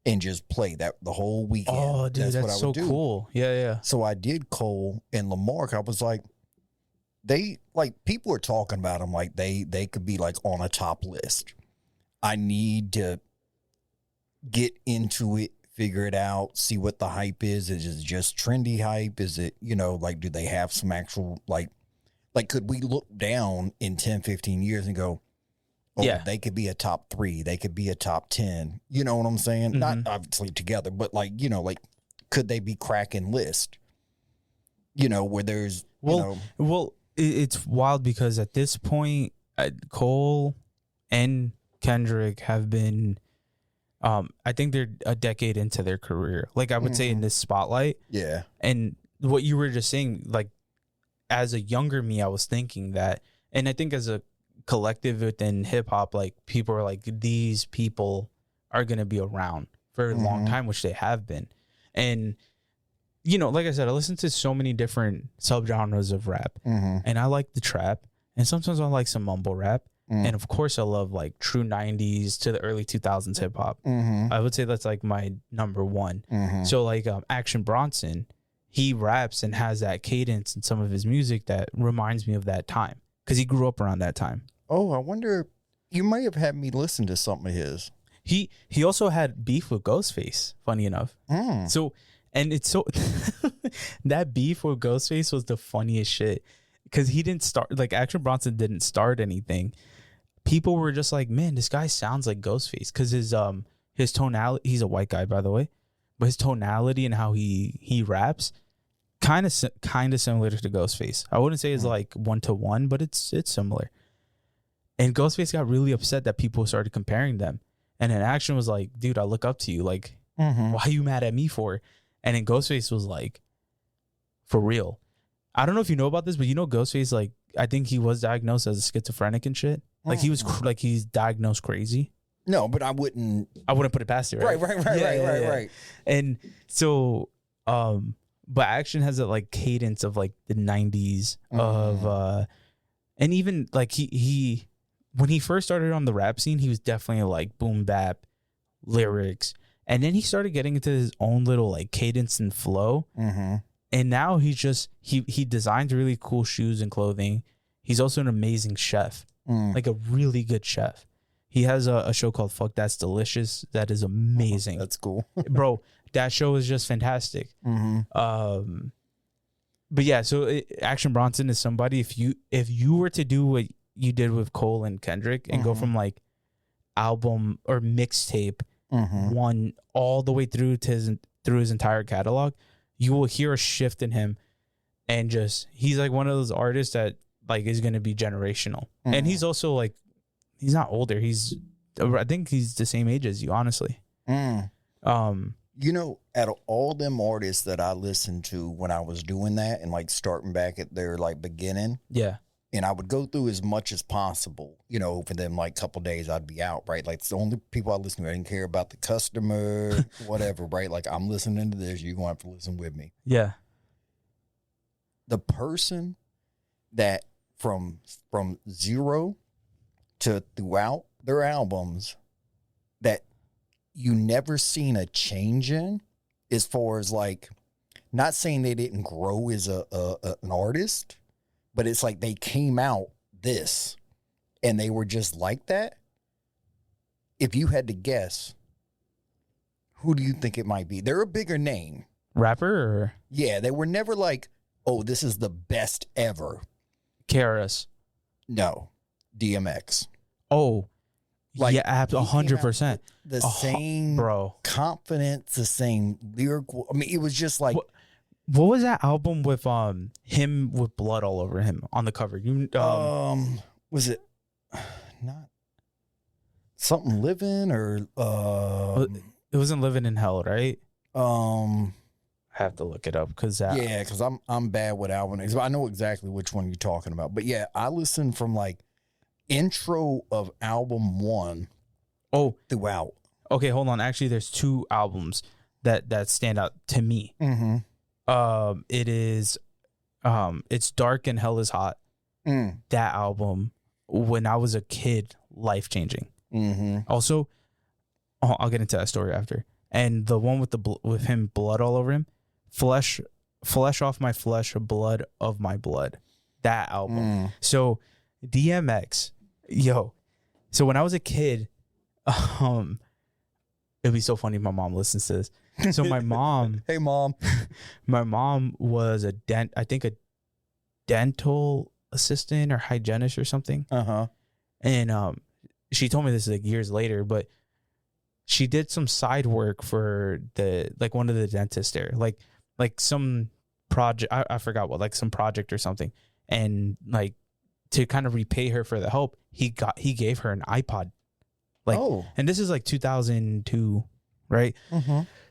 and just play that the whole weekend. Oh, dude, that's what I would do. Cool. Yeah. So I did Cole and Lamar. I was like, they like, people are talking about them like they could be like on a top list. I need to get into it, figure it out, see what the hype is. Is it just trendy hype? Is it, like, do they have some actual, like could we look down in 10, 15 years and go, oh, yeah, they could be a top 3. They could be a top 10. You know what I'm saying? Not obviously together, but like, like, could they be cracking list? Where there's, Well, it's wild because at this point, Cole and Kendrick have been, I think they're a decade into their career. Like I would say in this spotlight. Yeah. And what you were just saying, like as a younger me, I was thinking that, and I think as a collective within hip hop, like people are like, these people are going to be around for a long time, which they have been. And, like I said, I listen to so many different subgenres of rap, and I like the trap, and sometimes I like some mumble rap. And of course, I love like true 90s to the early 2000s hip hop. I would say that's like my number one. So like Action Bronson, he raps and has that cadence in some of his music that reminds me of that time because he grew up around that time. Oh, I wonder, you may have had me listen to something of his. He also had beef with Ghostface, funny enough. So, and it's so, that beef with Ghostface was the funniest shit because he didn't start, like Action Bronson didn't start anything. People were just like, man, this guy sounds like Ghostface because his tonality, he's a white guy, by the way, but his tonality and how he raps kind of similar to Ghostface. I wouldn't say it's like 1-to-1, but it's similar. And Ghostface got really upset that people started comparing them. And then Action was like, dude, I look up to you. Like, why are you mad at me for? And then Ghostface was like, for real. I don't know if you know about this, but Ghostface, like, I think he was diagnosed as a schizophrenic and shit. Like he was like he's diagnosed crazy. No, but I wouldn't put it past it, right? Right. And so, but Action has a like cadence of like the 90s of, and even like he when he first started on the rap scene, he was definitely like boom bap lyrics, and then he started getting into his own little like cadence and flow. And now he's just he designs really cool shoes and clothing. He's also an amazing chef, like a really good chef. He has a show called Fuck That's Delicious that is amazing. That's cool. Bro, that show is just fantastic. But yeah, so Action Bronson is somebody, if you were to do what you did with Cole and Kendrick and go from like album or mixtape one all the way through to his entire catalog, you will hear a shift in him, and just he's like one of those artists that like is going to be generational. And he's also like, he's not older. I think he's the same age as you, honestly. You know, out of all them artists that I listened to when I was doing that and like starting back at their like beginning, and I would go through as much as possible, you know, for them like couple days I'd be out, right? Like it's the only people I listen to. I didn't care about the customer, whatever, right? Like I'm listening to this, you're going to have to listen with me. Yeah. The person that from zero to throughout their albums that you never seen a change in, as far as like, not saying they didn't grow as an artist, but it's like they came out this and they were just like that. If you had to guess, who do you think it might be? They're a bigger name. Rapper or? Yeah, they were never like, oh, this is the best ever. KRS. No. DMX. Oh, like, yeah, 100%. The same confidence, the same lyrical. I mean, it was just like. What was that album with him with blood all over him on the cover? Was it not something living or it wasn't Living in Hell, right? I have to look it up because I'm bad with album names. I know exactly which one you're talking about. But yeah, I listened from like intro of album 1 throughout. Okay, hold on. Actually, there's 2 albums that stand out to me. It is it's Dark and Hell is Hot. That album, when I was a kid, life-changing. Also, I'll get into that story after. And the one with him blood all over him, flesh off my flesh, blood of my blood. That album. So DMX, so when I was a kid, it'd be so funny if my mom listens to this. So my mom, hey mom, my mom was a dental assistant or hygienist or something. And she told me this like years later, but she did some side work for one of the dentists there, like some project. I forgot what, like some project or something. And like to kind of repay her for the help, he gave her an iPod. And this is like 2002, right?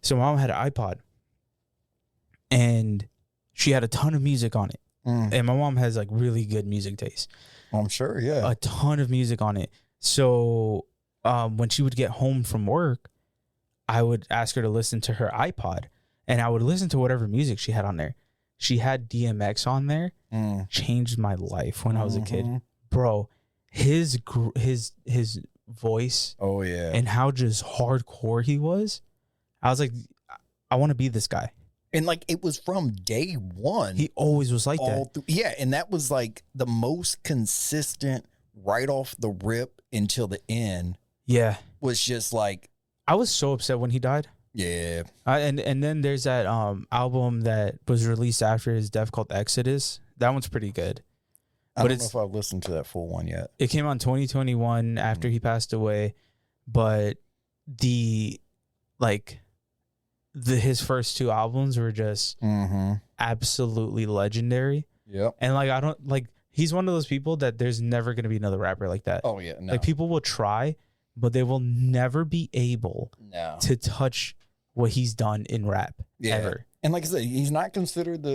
So mom had an iPod, and she had a ton of music on it. And my mom has like really good music taste. I'm sure, yeah. A ton of music on it. So when she would get home from work, I would ask her to listen to her iPod, and I would listen to whatever music she had on there. She had DMX on there. Changed my life when I was a kid, bro. His voice, and how just hardcore he was. I was like, I want to be this guy. And like, it was from day one. He always was like that. And that was like the most consistent right off the rip until the end. Yeah. Was just like, I was so upset when he died. Yeah. And then there's that album that was released after his death called Exodus. That one's pretty good. I don't know if I've listened to that full one yet. It came out in 2021 after he passed away, but his first 2 albums were just absolutely legendary. Yep. And like he's one of those people that there's never going to be another rapper like that. Oh yeah, no. Like people will try, but they will never be able to touch what he's done in rap ever. And like I said, he's not considered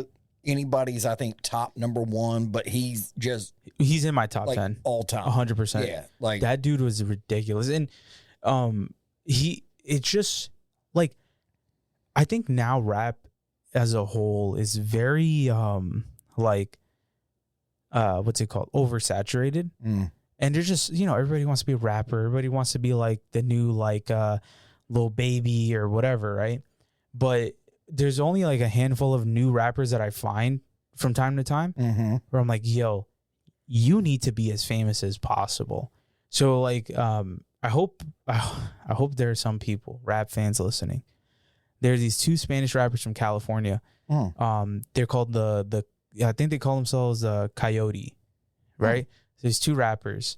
anybody's, I think, top number 1, but he's in my top 10 all time, 100%. Yeah, like that dude was ridiculous. And It's just like, I think now rap as a whole is very like what's it called, oversaturated. And they're just, everybody wants to be a rapper, everybody wants to be like the new like Lil Baby or whatever, right? But there's only like a handful of new rappers that I find from time to time where I'm like, yo, you need to be as famous as possible. So like I hope there are some people, rap fans, listening. There's these two Spanish rappers from California. They're called I think they call themselves Coyote, right? So there's two rappers.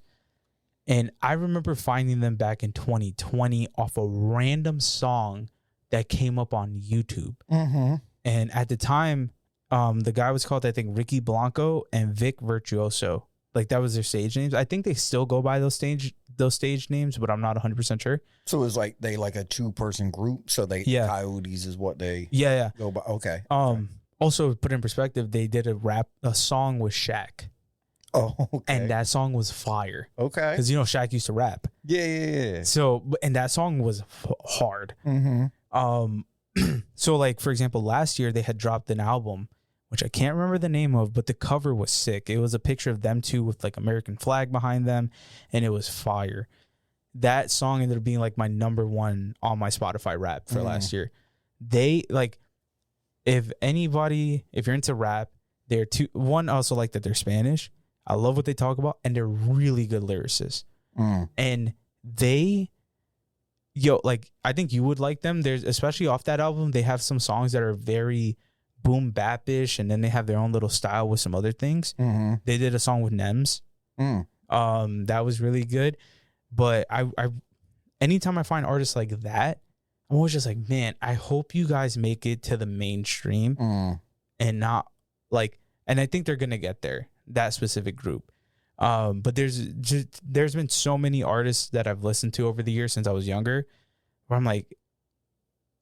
And I remember finding them back in 2020 off a random song that came up on YouTube. And at the time, the guy was called, I think, Ricky Blanco and Vic Virtuoso. Like, that was their stage names. I think they still go by those stage names, but I'm not 100% sure. So it was like they like a 2-person group. So Coyotes is what they go by. Okay. Also, put in perspective, they did a song with Shaq. Oh, okay. And that song was fire. Okay. Because, Shaq used to rap. Yeah. So, and that song was hard. So, like, for example, last year they had dropped an album, which I can't remember the name of, but the cover was sick. It was a picture of them two with like American flag behind them, and it was fire. That song ended up being like my number one on my Spotify rap for last year. They like, if you're into rap, they're one, also like that they're Spanish. I love what they talk about, and they're really good lyricists. And like, I think you would like them. There's, especially off that album, they have some songs that are very boom bap-ish, and then they have their own little style with some other things. They did a song with Nems. That was really good. But I anytime I find artists like that, I'm always just like, man, I hope you guys make it to the mainstream and not like, and I think they're gonna get there, that specific group. But there's been so many artists that I've listened to over the years since I was younger, where I'm like,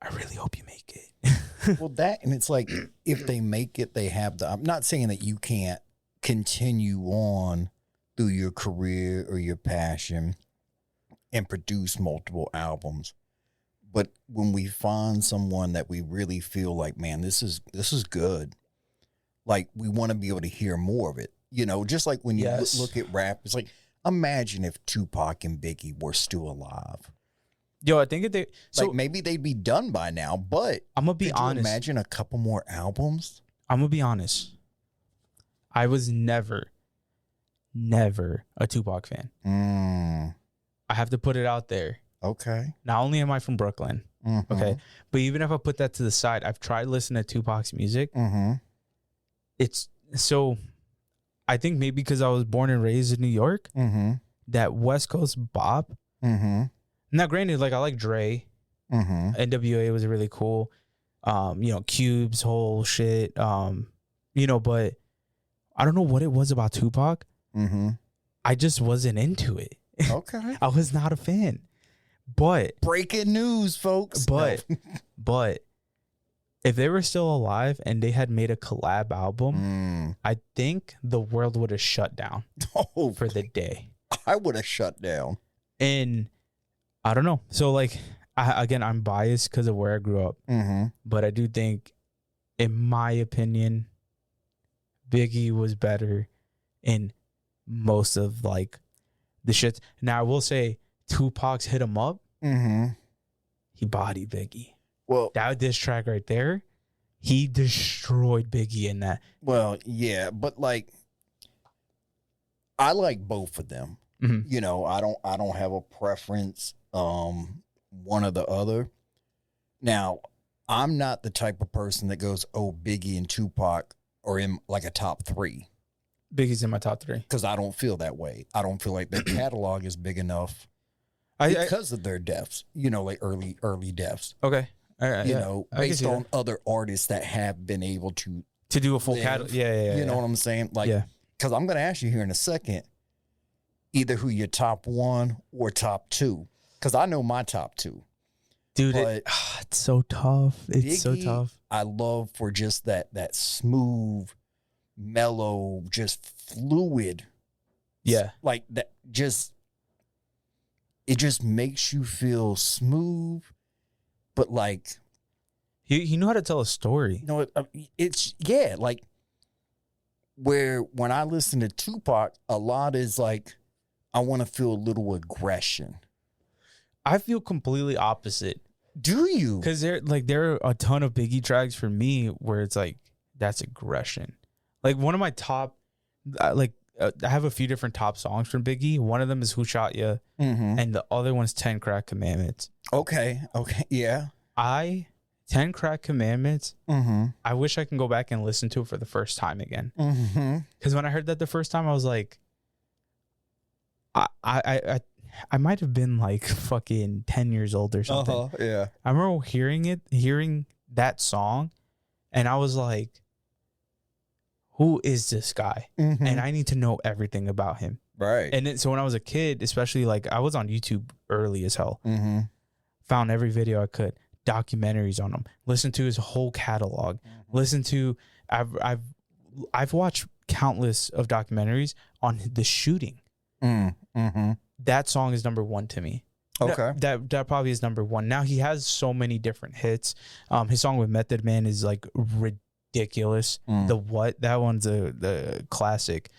I really hope you make it. Well, that, and it's like, if they make it, they have I'm not saying that you can't continue on through your career or your passion and produce multiple albums. But when we find someone that we really feel like, man, this is good, like, we want to be able to hear more of it. Just like when you look at rap, it's like, imagine if Tupac and Biggie were still alive. Yo, I think like, maybe they'd be done by now, but I'm gonna be honest. Imagine a couple more albums. I'm gonna be honest. I was never a Tupac fan. I have to put it out there. Okay. Not only am I from Brooklyn, okay, but even if I put that to the side, I've tried listening to Tupac's music. It's so, I think maybe because I was born and raised in New York, that West Coast bop. Now, granted, like, I like Dre. NWA was really cool. Cube's whole shit. But I don't know what it was about Tupac. I just wasn't into it. Okay. I was not a fan. But breaking news, folks. But if they were still alive and they had made a collab album, I think the world would have shut down for the day. I would have shut down. And I don't know. So, like, I'm biased because of where I grew up. But I do think, in my opinion, Biggie was better in most of, like, the shit. Now, I will say, Tupac's Hit 'Em Up. He bodied Biggie. Well, that diss track right there, he destroyed Biggie in that. Well, yeah, but, like, I like both of them. I don't have a preference, one or the other. Now, I'm not the type of person that goes, oh, Biggie and Tupac are in like a top 3. Biggie's in my top 3. Because I don't feel that way. I don't feel like their catalog is big enough because of their deaths, like early deaths. Okay. Based on other artists that have been able to do a full catalog. Yeah. You know what I'm saying? Like, because I'm going to ask you here in a second, either who your top 1 or top 2. Because I know my top 2. Dude, it's so tough. It's so tough. I love for just that smooth, mellow, just fluid. Yeah. Like that, just it just makes you feel smooth, but like he knew how to tell a story. you know, it's like where when I listen to Tupac, a lot is like I want to feel a little aggression. I feel completely opposite. Do you? Because there are a ton of Biggie tracks for me where it's like that's aggression. Like one of my top, I have a few different top songs from Biggie. One of them is "Who Shot Ya," and the other one's 10 Crack Commandments. Okay, yeah. 10 Crack Commandments. I wish I can go back and listen to it for the first time again. Because when I heard that the first time, I was like, I might have been like fucking 10 years old or something. Yeah. I remember hearing that song, and I was like, who is this guy? And I need to know everything about him. Right. And then, so when I was a kid, especially like I was on YouTube early as hell, found every video I could, documentaries on him, listened to his whole catalog, listened to, I've watched countless of documentaries on the shooting. That song is number one to me. Okay. That probably is number one. Now he has so many different hits. His song with Method Man is like ridiculous. That one's the classic.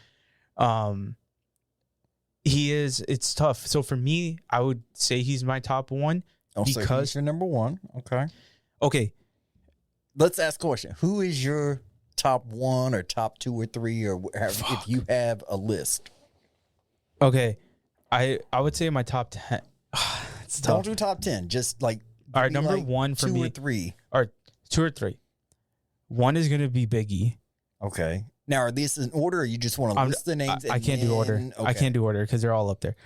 It's tough. So for me, I would say he's my top one because he's your number one. Okay. Let's ask a question. Who is your top one or top two or three or if you have a list? Okay. I would say my top 10. It's tough. Don't do top 10. Just like all right, number one for me. 2 or 3. Or 2 or 3. One is gonna be Biggie. Okay. Now are these in order or you just want to list the names? I can't do order. Okay. I can't do order because they're all up there.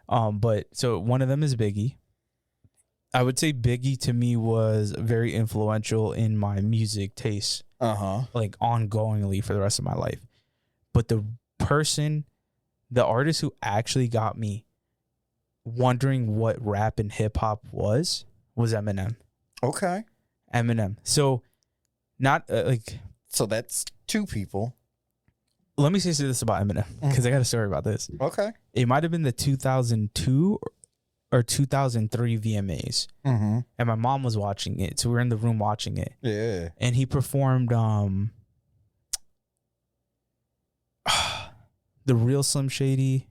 But so one of them is Biggie. I would say Biggie to me was very influential in my music taste. Like ongoingly for the rest of my life. But the artist who actually got me wondering what rap and hip hop was Eminem. Okay. Eminem. So not so that's 2 people. Let me say this about Eminem because I got a story about this. Okay. It might have been the 2002 or 2003 VMAs. And my mom was watching it. So we were in the room watching it. Yeah. And he performed the real Slim Shady.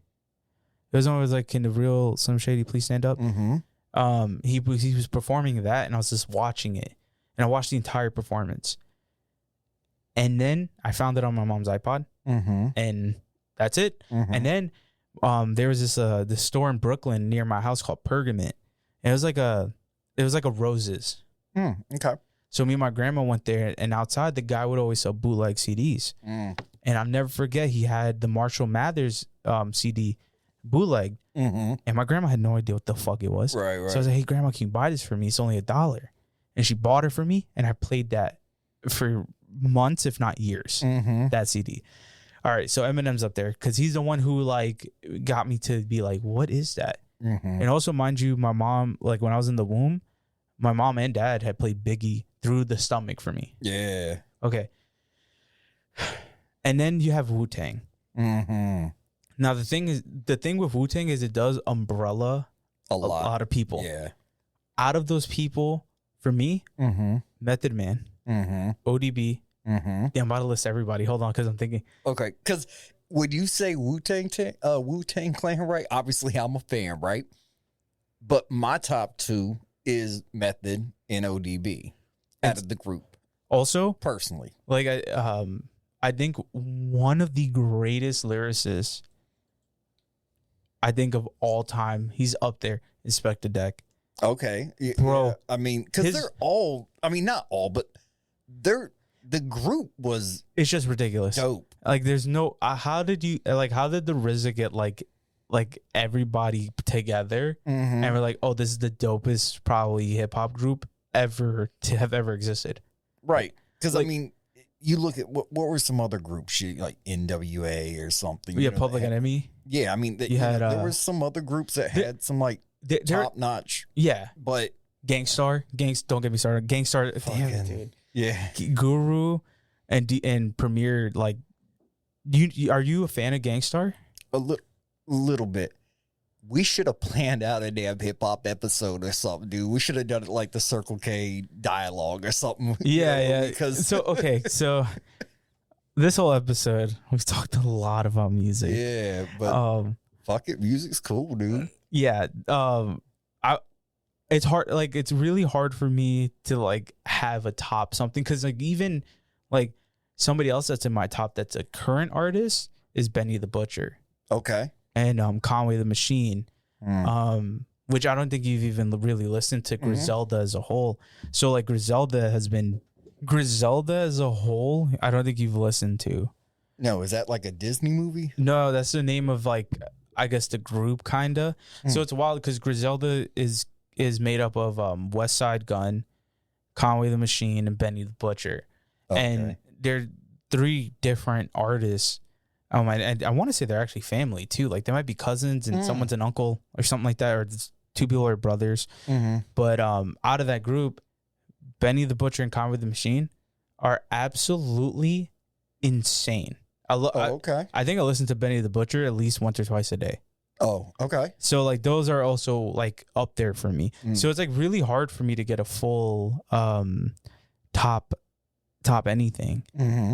It was always like, can the real Slim Shady please stand up? He was performing that, and I was just watching it, and I watched the entire performance. And then I found it on my mom's iPod, and that's it. And then there was this store in Brooklyn near my house called Pergament. And it was like a Roses. Okay. So me and my grandma went there, and outside the guy would always sell bootleg CDs. And I'll never forget, he had the Marshall Mathers CD bootleg. And my grandma had no idea what the fuck it was. Right. So I was like, hey, Grandma, can you buy this for me? It's only $1. And she bought it for me, and I played that for months, if not years, that CD. All right, so Eminem's up there because he's the one who like got me to be like, what is that? And also, mind you, my mom, like when I was in the womb, my mom and dad had played Biggie through the stomach for me. Yeah. Okay. And then you have Wu-Tang. Now the thing with Wu-Tang is it does umbrella a lot of people. Yeah. Out of those people, for me, Method Man, ODB. Yeah, I'm about to list everybody. Hold on, because I'm thinking. Okay, because when you say Wu-Tang Clan, right? Obviously, I'm a fan, right? But my top 2 is Method and ODB out of the group. Also, personally, like I think one of the greatest lyricists I think of all time, he's up there, Inspector Deck. Okay, bro. Yeah. I mean, because they're all. I mean, not all, but the group was. It's just ridiculous. Dope. Like, there's no. How did the RZA get like everybody together and we're like, oh, this is the dopest probably hip hop group ever to have ever existed. Right. Because like, I mean, you look at what were some other groups, like NWA or something. Yeah, Public Enemy. Yeah, I mean, there were some other groups that had some like top notch. Yeah, but Don't get me started. Gangstar. Damn it, dude. Yeah, Guru and Premier. Like, are you a fan of Gangstar? A little bit. we should have planned out a damn hip hop episode or something, dude. We should have done it like the Circle K dialogue or something. Yeah. Because So this whole episode, we've talked a lot about music. yeah, but fuck it, music's cool, dude. Yeah. It's hard. Like, it's really hard for me to like have a top something because like even like somebody else that's in my top that's a current artist is Benny the Butcher. Okay. And Conway the Machine. Which I don't think you've even really listened to Griselda as a whole. So like Griselda as a whole, I don't think you've listened to. No, is that like a Disney movie? No, that's the name of like, I guess the group kinda. So it's wild because Griselda is made up of West Side Gun, Conway the Machine, and Benny the Butcher. Okay. And they're three different artists. And I want to say they're actually family too. Like they might be cousins and someone's an uncle or something like that, or two people are brothers. But out of that group, Benny the Butcher and Conway the Machine are absolutely insane. Okay. I think I listen to Benny the Butcher at least once or twice a day. Oh, okay. So like those are also like up there for me. So it's like really hard for me to get a full top anything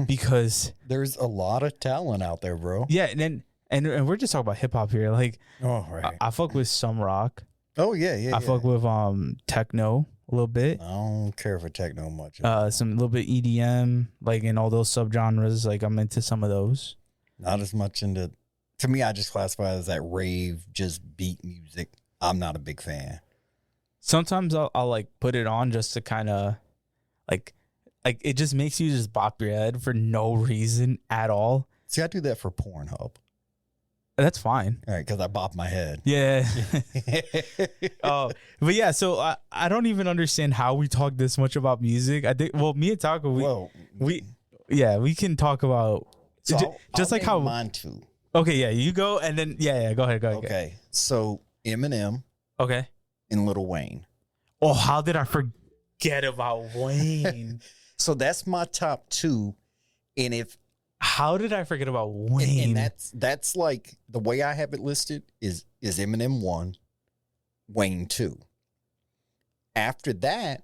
because there's a lot of talent out there, bro. Yeah, and we're just talking about hip hop here. Like, right. I fuck with some rock. Oh yeah. I fuck with techno a little bit. I don't care for techno much. Some little bit EDM, like in all those subgenres. Like I'm into some of those. Not as much into. To me, I just classify it as that rave, just beat music. I'm not a big fan. Sometimes I'll like put it on just to kind of like it just makes you just bop your head for no reason at all. See, I do that for Pornhub. That's fine. All right, because I bop my head. Yeah. But yeah, so I don't even understand how we talk this much about music. I think, well, me and Taco, we can talk about so just I'll like how mine too. Okay, yeah, you go and then go ahead. Okay, so Eminem, okay, and Lil Wayne. Oh, how did I forget about Wayne? So that's my top two, and how did I forget about Wayne? And that's like the way I have it listed is Eminem 1, Wayne 2. After that,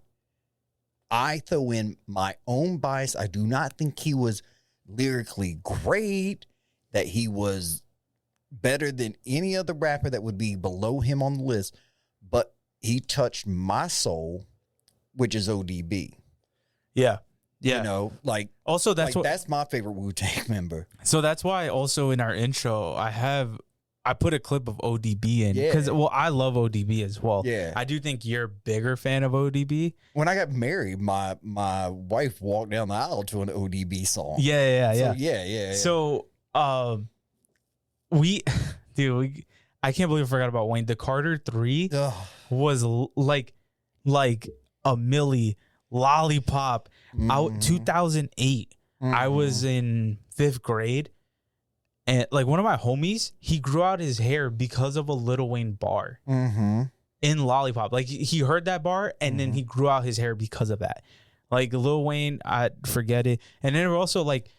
I throw in my own bias. I do not think he was lyrically great, that he was better than any other rapper that would be below him on the list, but he touched my soul, which is ODB. Yeah. You know, like also that's my favorite Wu-Tang member. So that's why also in our intro I put a clip of ODB in because I love ODB as well. Yeah, I do think you're a bigger fan of ODB. When I got married, my wife walked down the aisle to an ODB song. Yeah. So I can't believe I forgot about Wayne. The Carter 3 was like a Millie Lollipop out 2008. I was in 5th grade, and like one of my homies, he grew out his hair because of a Lil Wayne bar in Lollipop. Like he heard that bar and then he grew out his hair because of that. Like Lil Wayne, I forget it. And then we're also like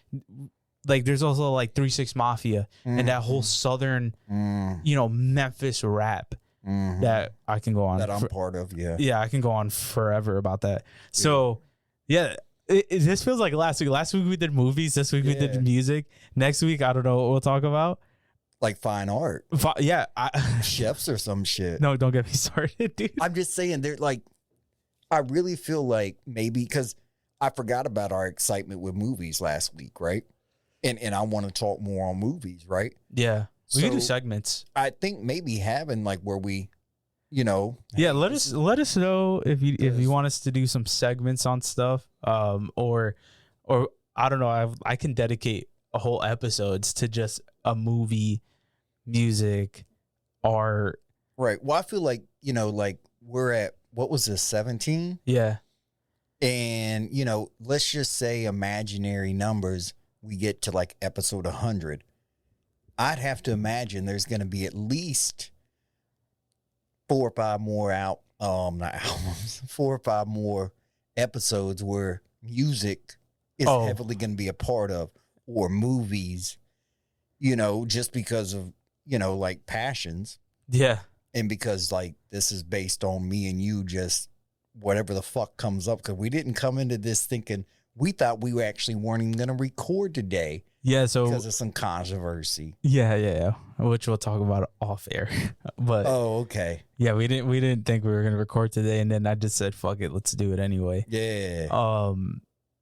there's also like 3 6 Mafia and that whole southern Memphis rap that I can go on that I'm part of. Yeah, I can go on forever about that. So yeah, this feels like last week. Last week we did movies. This week we did music. Next week I don't know what we'll talk about. Like fine art. Chefs or some shit. No, don't get me started, dude. I'm just saying, they're like, I really feel like maybe because I forgot about our excitement with movies last week, right? And I want to talk more on movies, right? Yeah. We can do segments. I think maybe having like where we, let us know if you want us to do some segments on stuff, or I don't know. I can dedicate a whole episodes to just a movie, music, art. Right. Well, I feel like like we're at what was this 17? Yeah. And let's just say imaginary numbers. We get to like episode 100. I'd have to imagine there's going to be at least 4 or 5 more not albums, 4 or 5 more episodes where music is heavily going to be a part of, or movies, just because of, like passions. Yeah. And because like this is based on me and you just whatever the fuck comes up, because we didn't come into this thinking, we thought we actually weren't even going to record today. Yeah, so because of some controversy. Yeah, which we'll talk about off air. But okay. Yeah, we didn't think we were gonna record today, and then I just said, "Fuck it, let's do it anyway." Yeah.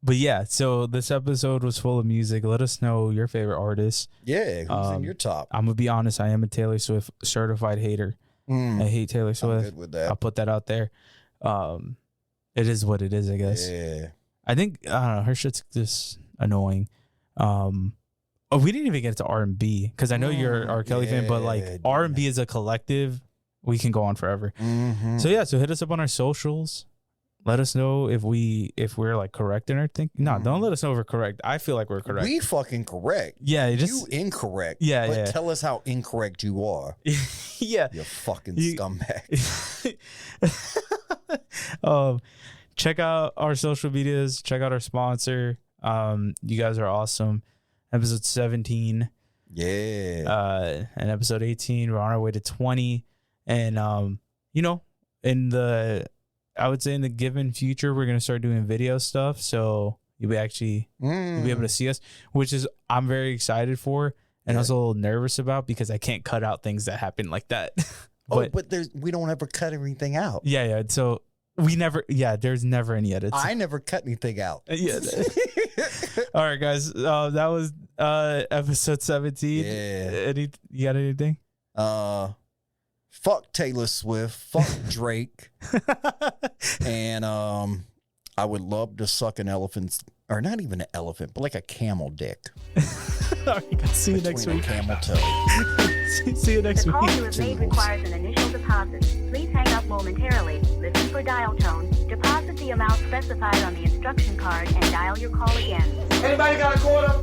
But yeah, so this episode was full of music. Let us know your favorite artists. Yeah, who's in your top? I'm gonna be honest, I am a Taylor Swift certified hater. I hate Taylor Swift. I'm good with that. I'll put that out there. It is what it is, I guess. Yeah. I think I don't know. Her shit's just annoying. We didn't even get to R&B because I know you're a R. Kelly fan, but like R&B as a collective, we can go on forever. Mm-hmm. So yeah, so hit us up on our socials. Let us know if we're like correct in our thinking. No, don't let us know if we're correct. I feel like we're correct. We fucking correct. Yeah, you incorrect. Yeah, but yeah. Tell us how incorrect you are. Yeah, you fucking scumbag. Check out our social medias. Check out our sponsor. You guys are awesome. Episode 17. Yeah. And episode 18. We're on our way to 20. And you know, I would say in the given future, we're gonna start doing video stuff. So you'll be able to see us, which is I'm very excited for, and I was a little nervous about because I can't cut out things that happen like that. but we don't ever cut anything out. Yeah. So there's never any edits. I never cut anything out. Yeah. All right, guys. That was episode 17. Yeah. You got anything? Fuck Taylor Swift. Fuck Drake. And I would love to suck an elephant's, or not even an elephant, but like a camel dick. All right, guys. See you next week. Camel toe. See you next week. The week. call you have made requires an initial deposit. Please hang up momentarily. Listen for dial tone. Deposit the amount specified on the instruction card and dial your call again. Anybody got a quarter?